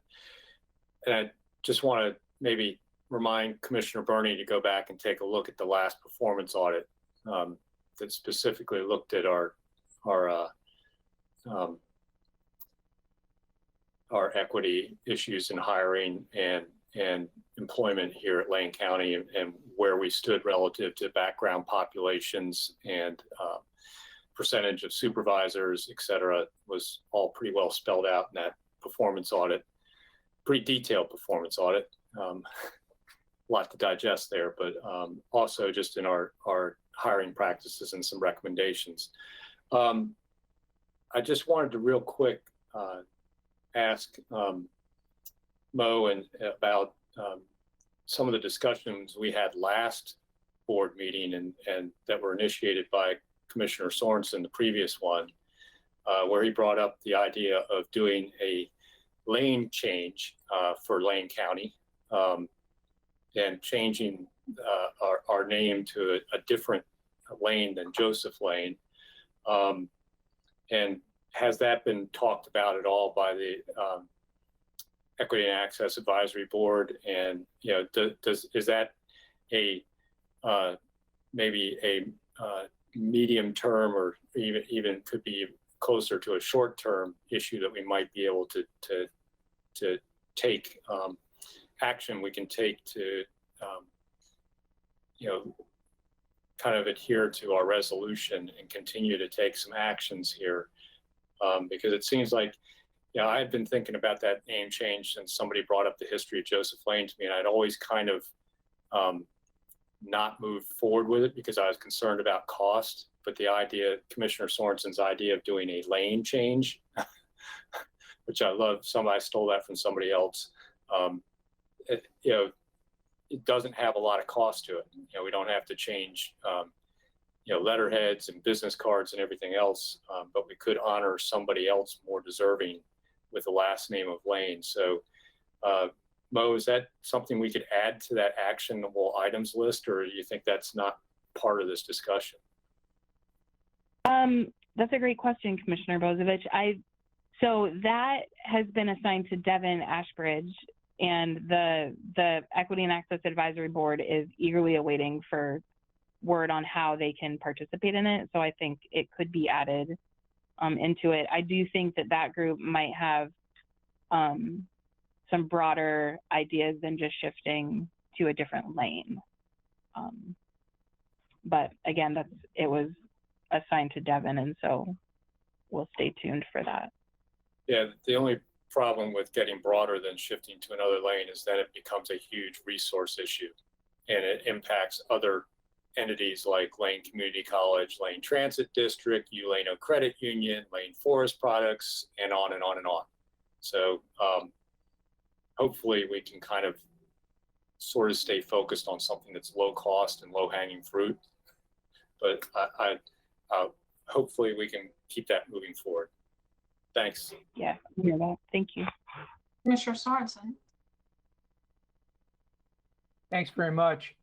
I just want to maybe remind Commissioner Bernie to go back and take a look at the last performance audit that specifically looked at our equity issues in hiring and employment here at Lane County, and where we stood relative to background populations and percentage of supervisors, et cetera, was all pretty well spelled out in that performance audit. Pretty detailed performance audit. A lot to digest there, but also just in our hiring practices and some recommendations. I just wanted to real quick ask Mo and about some of the discussions we had last board meeting and that were initiated by Commissioner Sorensen, the previous one, where he brought up the idea of doing a lane change for Lane County and changing our name to a different lane than Joseph Lane. And has that been talked about at all by the Equity and Access Advisory Board? And is that a maybe a medium term, or even could be closer to a short term issue that we might be able to take action we can take to kind of adhere to our resolution and continue to take some actions here, because it seems like I've been thinking about that name change since somebody brought up the history of Joseph Lane to me, and I'd always kind of not moved forward with it because I was concerned about cost. But the idea, Commissioner Sorensen's idea of doing a lane change, which I love, I stole that from somebody else. It doesn't have a lot of cost to it. We don't have to change, letterheads and business cards and everything else, but we could honor somebody else more deserving with the last name of Lane. So, Mo, is that something we could add to that actionable items list, or do you think that's not part of this discussion? That's a great question, Commissioner Bozovich. So that has been assigned to Devin Ashbridge, and the Equity and Access Advisory Board is eagerly awaiting for word on how they can participate in it. So I think it could be added into it. I do think that group might have some broader ideas than just shifting to a different lane. But again, it was assigned to Devin, and so we'll stay tuned for that. Yeah, the only problem with getting broader than shifting to another lane is that it becomes a huge resource issue, and it impacts other entities like Lane Community College, Lane Transit District, ULANO Credit Union, Lane Forest Products, and on and on and on. So hopefully we can kind of sort of stay focused on something that's low cost and low hanging fruit. But hopefully we can keep that moving forward. Thanks. Yeah, I hear that. Thank you. Commissioner Sorensen. Thanks very much.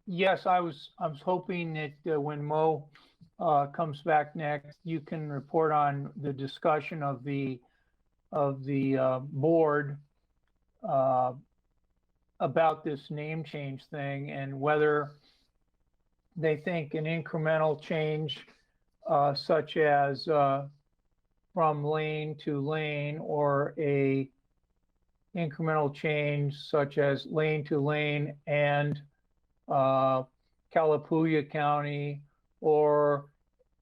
Yes, I was hoping that when Mo comes back next, you can report on the discussion of the board about this name change thing, and whether they think an incremental change such as from lane to lane, or a incremental change such as lane to lane and Calapooya County, or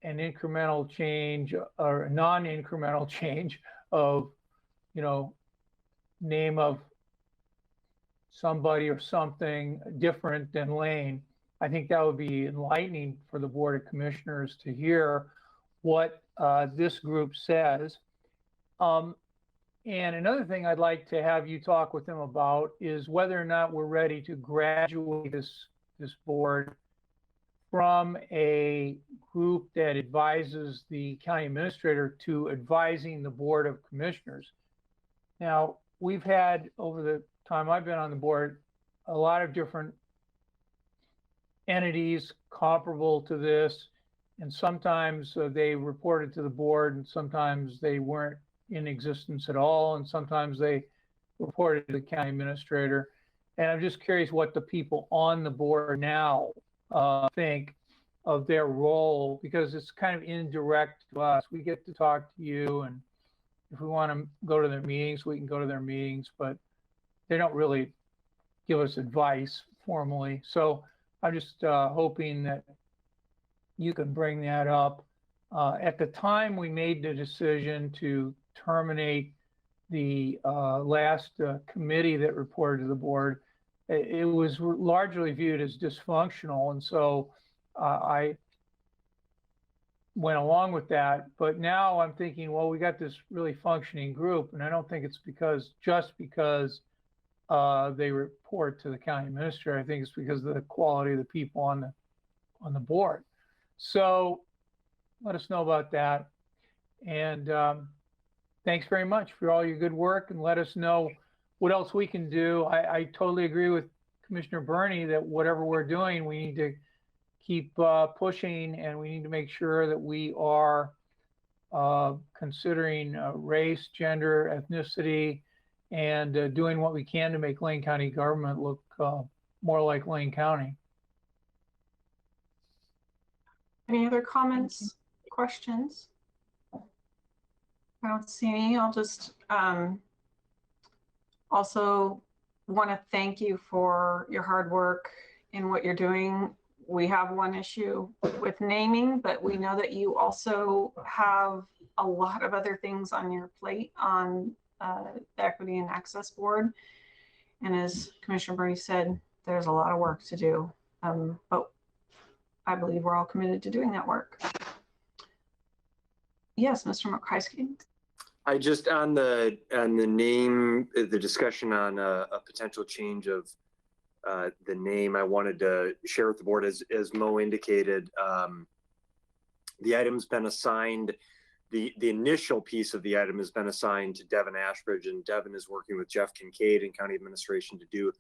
an incremental change or non-incremental change of, name of somebody or something different than Lane. I think that would be enlightening for the Board of Commissioners to hear what this group says. And another thing I'd like to have you talk with them about is whether or not we're ready to graduate this board from a group that advises the county administrator to advising the Board of Commissioners. Now, we've had, over the time I've been on the board, a lot of different entities comparable to this, and sometimes they reported to the board, and sometimes they weren't in existence at all, and sometimes they reported to the county administrator. And I'm just curious what the people on the board now think of their role, because it's kind of indirect to us. We get to talk to you, and if we want to go to their meetings, we can go to their meetings, but they don't really give us advice formally. So I'm just hoping that you can bring that up. At the time we made the decision to terminate the last committee that reported to the board, it was largely viewed as dysfunctional. And so I went along with that. But now I'm thinking, well, we got this really functioning group, and I don't think it's just because they report to the county administrator. I think it's because of the quality of the people on the board. So let us know about that. And thanks very much for all your good work, and let us know what else we can do. I totally agree with Commissioner Burney that whatever we're doing, we need to keep pushing, and we need to make sure that we are considering race, gender, ethnicity, and doing what we can to make Lane County government look more like Lane County. Any other comments, questions? I don't see any. I'll just also want to thank you for your hard work in what you're doing. We have one issue with naming, but we know that you also have a lot of other things on your plate on the Equity and Access Board. And as Commissioner Burney said, there's a lot of work to do, but I believe we're all committed to doing that work. Yes, Mr. McChrysky. I just on the name, the discussion on a potential change of the name, I wanted to share with the board, as Mo indicated, the item's been assigned, the initial piece of the item has been assigned to Devin Ashbridge, and Devin is working with Jeff Kincaid and County Administration to do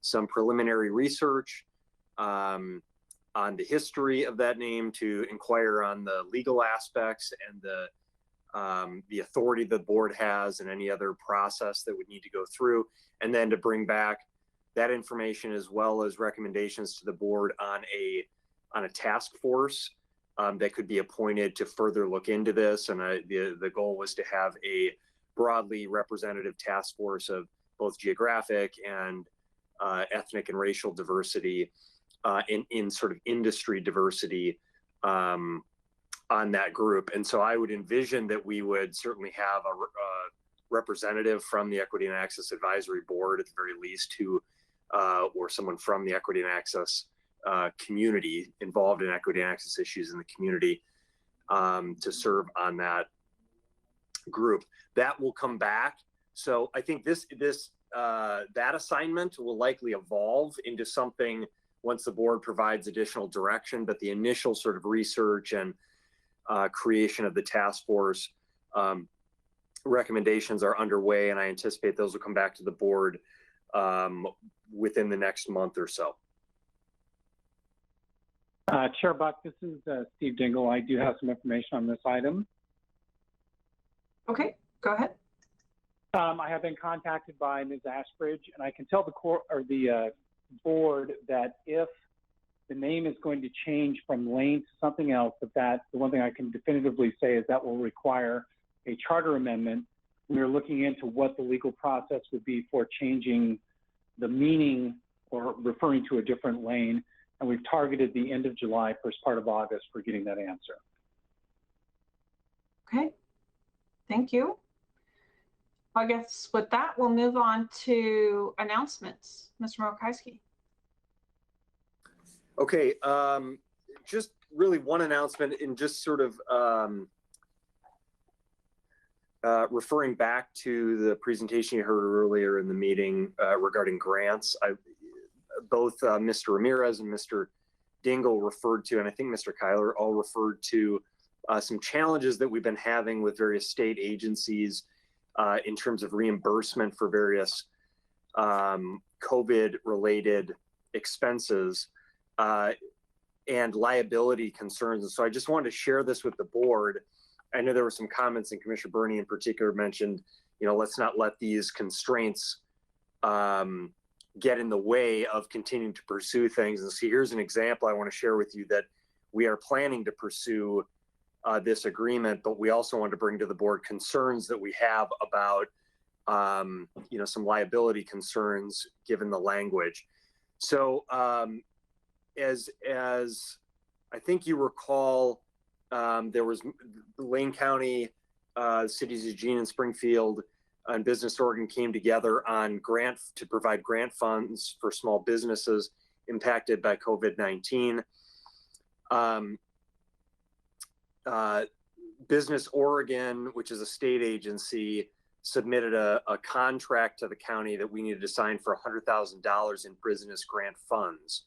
some preliminary research on the history of that name, to inquire on the legal aspects and the authority the board has and any other process that would need to go through, and then to bring back that information as well as recommendations to the board on a task force that could be appointed to further look into this. And the goal was to have a broadly representative task force of both geographic and ethnic and racial diversity in sort of industry diversity on that group. And so I would envision that we would certainly have a representative from the Equity and Access Advisory Board at the very least, who or someone from the Equity and Access community involved in equity and access issues in the community to serve on that group. That will come back. So I think that assignment will likely evolve into something once the board provides additional direction, but the initial sort of research and creation of the task force recommendations are underway, and I anticipate those will come back to the board within the next month or so. Chair Buck, this is Steve Dingle. I do have some information on this item. Okay, go ahead. I have been contacted by Ms. Ashbridge, and I can tell the board that if the name is going to change from Lane to something else, that the one thing I can definitively say is that will require a charter amendment. We are looking into what the legal process would be for changing the meaning or referring to a different lane, and we've targeted the end of July, first part of August for getting that answer. Okay, thank you. I guess with that, we'll move on to announcements. Mr. Mokowski. Okay, just really one announcement, and just sort of referring back to the presentation you heard earlier in the meeting regarding grants. Both Mr. Ramirez and Mr. Dingle referred to, and I think Mr. Kyler all referred to some challenges that we've been having with various state agencies in terms of reimbursement for various COVID-related expenses and liability concerns. And so I just wanted to share this with the board. I know there were some comments, and Commissioner Burney in particular mentioned, let's not let these constraints get in the way of continuing to pursue things. And so here's an example I want to share with you that we are planning to pursue this agreement, but we also want to bring to the board concerns that we have about, some liability concerns given the language. So as I think you recall, there was Lane County, cities of Eugene and Springfield and Business Oregon came together on to provide grant funds for small businesses impacted by COVID-19. Business Oregon, which is a state agency, submitted a contract to the county that we needed to sign for $100,000 in business grant funds.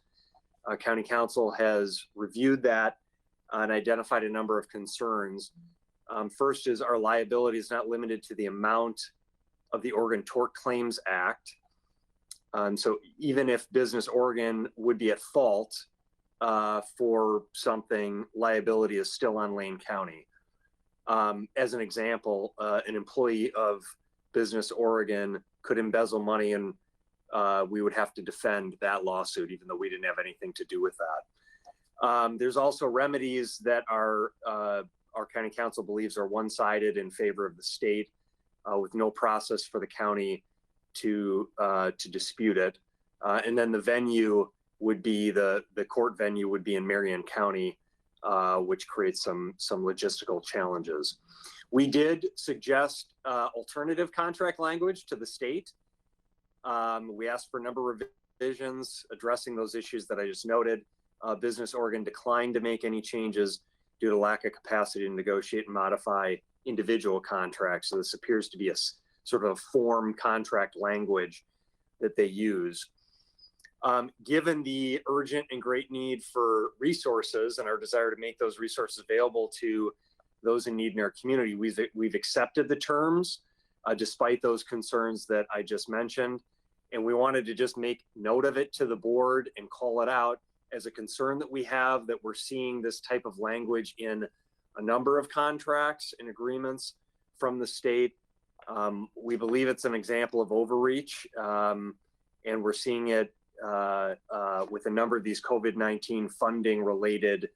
County Council has reviewed that and identified a number of concerns. First is our liability is not limited to the amount of the Oregon Tort Claims Act. So even if Business Oregon would be at fault for something, liability is still on Lane County. As an example, an employee of Business Oregon could embezzle money, and we would have to defend that lawsuit, even though we didn't have anything to do with that. There's also remedies that our county council believes are one-sided in favor of the state, with no process for the county to dispute it. And then the venue would be the court venue would be in Marion County, which creates some logistical challenges. We did suggest alternative contract language to the state. We asked for a number of revisions addressing those issues that I just noted. Business Oregon declined to make any changes due to lack of capacity to negotiate and modify individual contracts. So this appears to be a sort of form contract language that they use. Given the urgent and great need for resources and our desire to make those resources available to those in need in our community, we've accepted the terms despite those concerns that I just mentioned. And we wanted to just make note of it to the board and call it out as a concern that we have, that we're seeing this type of language in a number of contracts and agreements from the state. We believe it's an example of overreach, and we're seeing it with a number of these COVID-19 funding related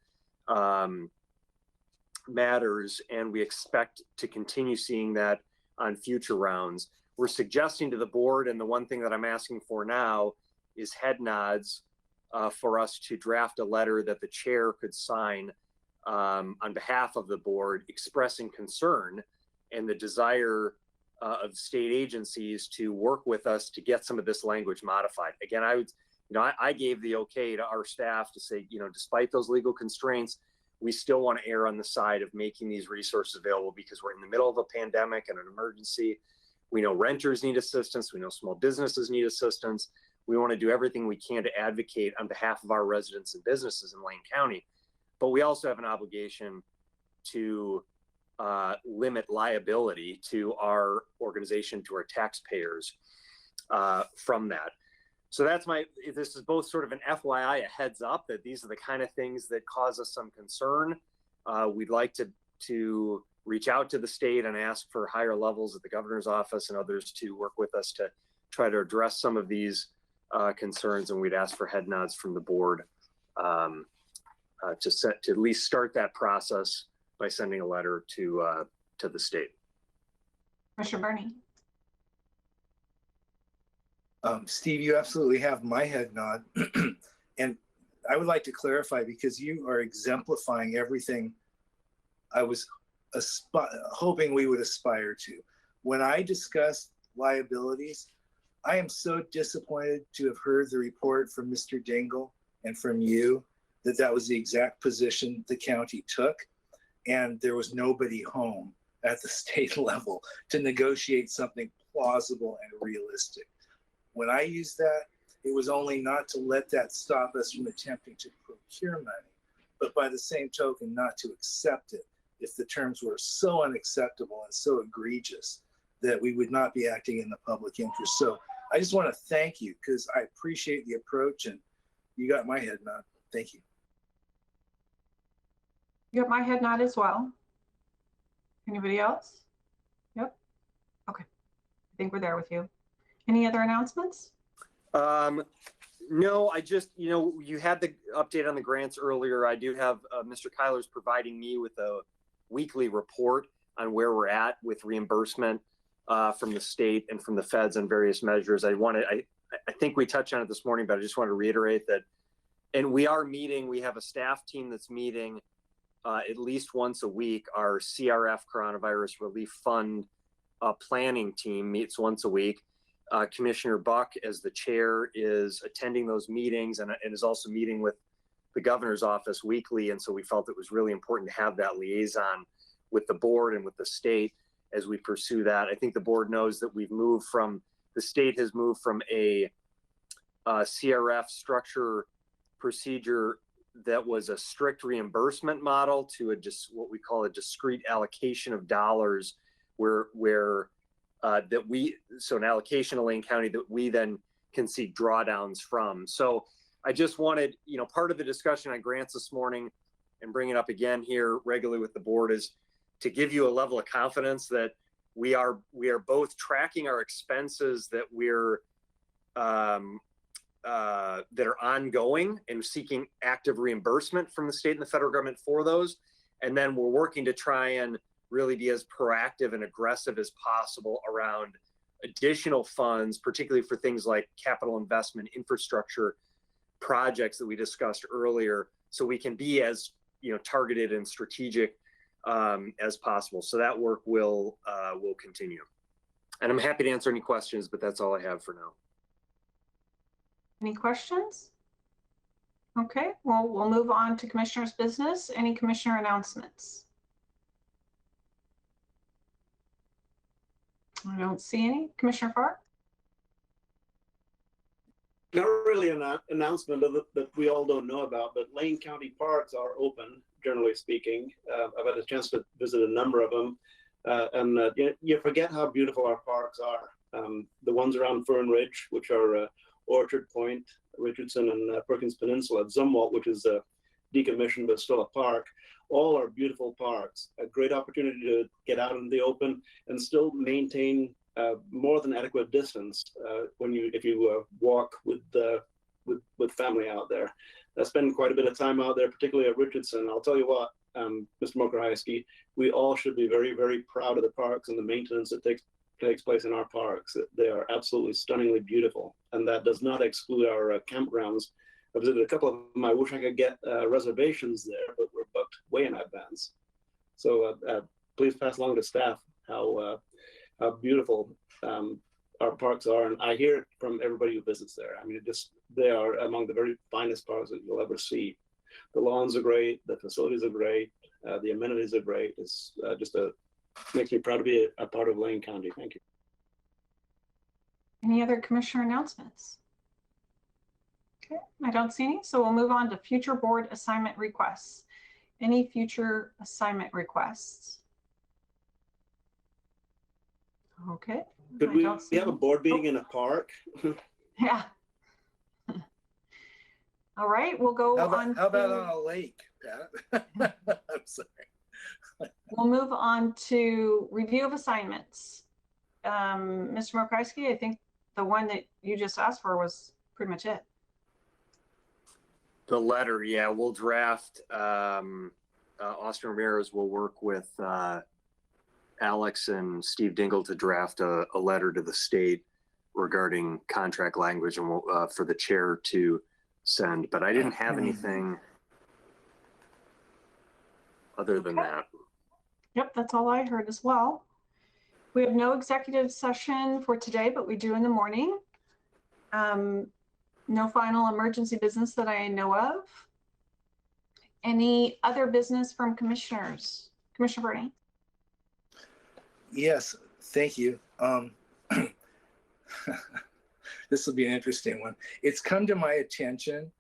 matters, and we expect to continue seeing that on future rounds. We're suggesting to the board, and the one thing that I'm asking for now is head nods for us to draft a letter that the chair could sign on behalf of the board, expressing concern and the desire of state agencies to work with us to get some of this language modified. Again, I gave the okay to our staff to say, despite those legal constraints, we still want to err on the side of making these resources available because we're in the middle of a pandemic and an emergency. We know renters need assistance. We know small businesses need assistance. We want to do everything we can to advocate on behalf of our residents and businesses in Lane County. But we also have an obligation to limit liability to our organization, to our taxpayers from that. So this is both sort of an FYI, a heads up that these are the kind of things that cause us some concern. We'd like to reach out to the state and ask for higher levels at the governor's office and others to work with us to try to address some of these concerns. And we'd ask for head nods from the board to at least start that process by sending a letter to the state. Commissioner Burney. Steve, you absolutely have my head nod. And I would like to clarify, because you are exemplifying everything I was hoping we would aspire to. When I discussed liabilities, I am so disappointed to have heard the report from Mr. Dingle and from you that was the exact position the county took, and there was nobody home at the state level to negotiate something plausible and realistic. When I used that, it was only not to let that stop us from attempting to procure money, but by the same token, not to accept it if the terms were so unacceptable and so egregious that we would not be acting in the public interest. So I just want to thank you, because I appreciate the approach, and you got my head nod. Thank you. You got my head nod as well. Anybody else? Yep. Okay. I think we're there with you. Any other announcements? No, I just, you had the update on the grants earlier. I do have Mr. Kyler's providing me with a weekly report on where we're at with reimbursement from the state and from the feds on various measures. I think we touched on it this morning, but I just want to reiterate that, and we are meeting, we have a staff team that's meeting at least once a week. Our CRF Coronavirus Relief Fund planning team meets once a week. Commissioner Buck, as the chair, is attending those meetings and is also meeting with the governor's office weekly. And so we felt it was really important to have that liaison with the board and with the state as we pursue that. I think the board knows that the state has moved from a CRF structure procedure that was a strict reimbursement model to what we call a discrete allocation of dollars, where so an allocation of Lane County that we then can seek drawdowns from. So I just wanted, part of the discussion on grants this morning and bring it up again here regularly with the board is to give you a level of confidence that we are both tracking our expenses that that are ongoing and seeking active reimbursement from the state and the federal government for those. And then we're working to try and really be as proactive and aggressive as possible around additional funds, particularly for things like capital investment, infrastructure projects that we discussed earlier, so we can be as targeted and strategic as possible. So that work will continue. And I'm happy to answer any questions, but that's all I have for now. Any questions? Okay, well, we'll move on to commissioner's business. Any commissioner announcements? I don't see any. Commissioner Farr? Not really an announcement that we all don't know about, but Lane County parks are open, generally speaking. I've had a chance to visit a number of them. You forget how beautiful our parks are. The ones around Fern Ridge, which are Orchard Point, Richardson, and Perkins Peninsula, Zumwalt, which is decommissioned but still a park, all are beautiful parks. A great opportunity to get out in the open and still maintain more than adequate distance if you walk with family out there. I spend quite a bit of time out there, particularly at Richardson. I'll tell you what, Mr. Mokrajewski, we all should be very, very proud of the parks and the maintenance that takes place in our parks. They are absolutely stunningly beautiful, and that does not exclude our campgrounds. I visited a couple of them. I wish I could get reservations there, but we're booked way in advance. So please pass along to staff how beautiful our parks are, and I hear it from everybody who visits there. I mean, they are among the very finest parks that you'll ever see. The lawns are great, the facilities are great, the amenities are great. It's makes me proud to be a part of Lane County. Thank you. Any other commissioner announcements? Okay, I don't see any, so we'll move on to future board assignment requests. Any future assignment requests? Okay. Could we have a board meeting in a park? Yeah. All right, we'll go on. How about on a lake, Pat? I'm sorry. We'll move on to review of assignments. Mr. Mokrajewski, I think the one that you just asked for was pretty much it. The letter, yeah, we'll draft. Austin Ramirez will work with Alex and Steve Dingle to draft a letter to the state regarding contract language and for the chair to send. But I didn't have anything other than that. Yep, that's all I heard as well. We have no executive session for today, but we do in the morning. No final emergency business that I know of. Any other business from commissioners? Commissioner Berney? Yes, thank you. This will be an interesting one. It's come to my attention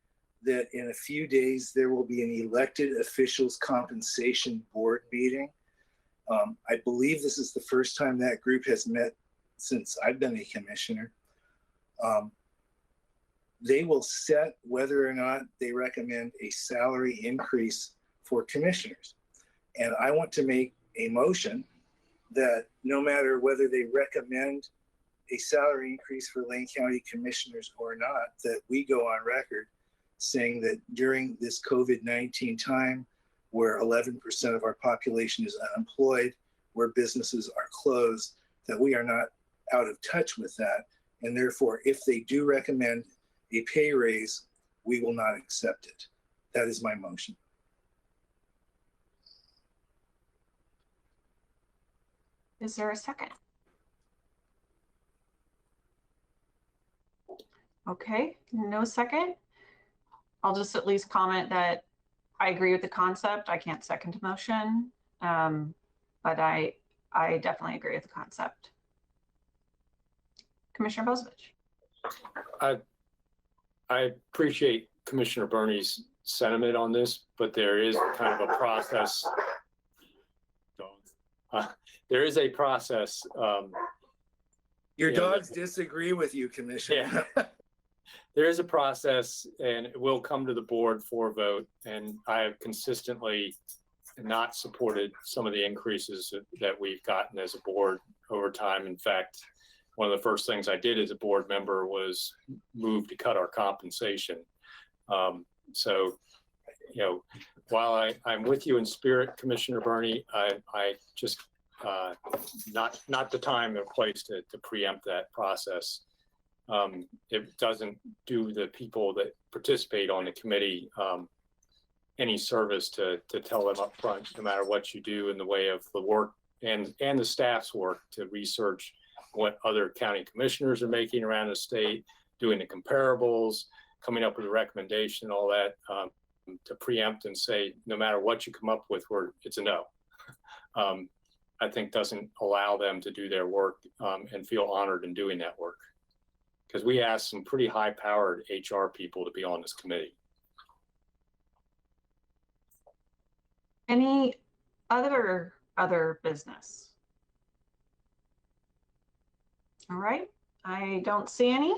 that in a few days there will be an elected officials compensation board meeting. I believe this is the first time that group has met since I've been a commissioner. They will set whether or not they recommend a salary increase for commissioners. And I want to make a motion that no matter whether they recommend a salary increase for Lane County commissioners or not, that we go on record saying that during this COVID-19 time, where 11% of our population is unemployed, where businesses are closed, that we are not out of touch with that. And therefore, if they do recommend a pay raise, we will not accept it. That is my motion. Is there a second? Okay, no second. I'll just at least comment that I agree with the concept. I can't second the motion, but I definitely agree with the concept. Commissioner Bozovich. I appreciate Commissioner Berney's sentiment on this, but there is kind of a process. There is a process. Your dogs disagree with you, Commissioner. Yeah. There is a process, and it will come to the board for a vote. And I have consistently not supported some of the increases that we've gotten as a board over time. In fact, one of the first things I did as a board member was move to cut our compensation. So, you know, while I'm with you in spirit, Commissioner Burney, I just not the time or place to preempt that process. It doesn't do the people that participate on the committee any service to tell them up front, no matter what you do in the way of the work and the staff's work to research what other county commissioners are making around the state, doing the comparables, coming up with a recommendation, all that, to preempt and say, no matter what you come up with, it's a no. I think doesn't allow them to do their work and feel honored in doing that work. Because we asked some pretty high-powered HR people to be on this committee. Any other business? All right, I don't see any.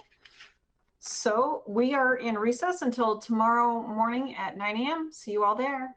So we are in recess until tomorrow morning at 9 a.m. See you all there.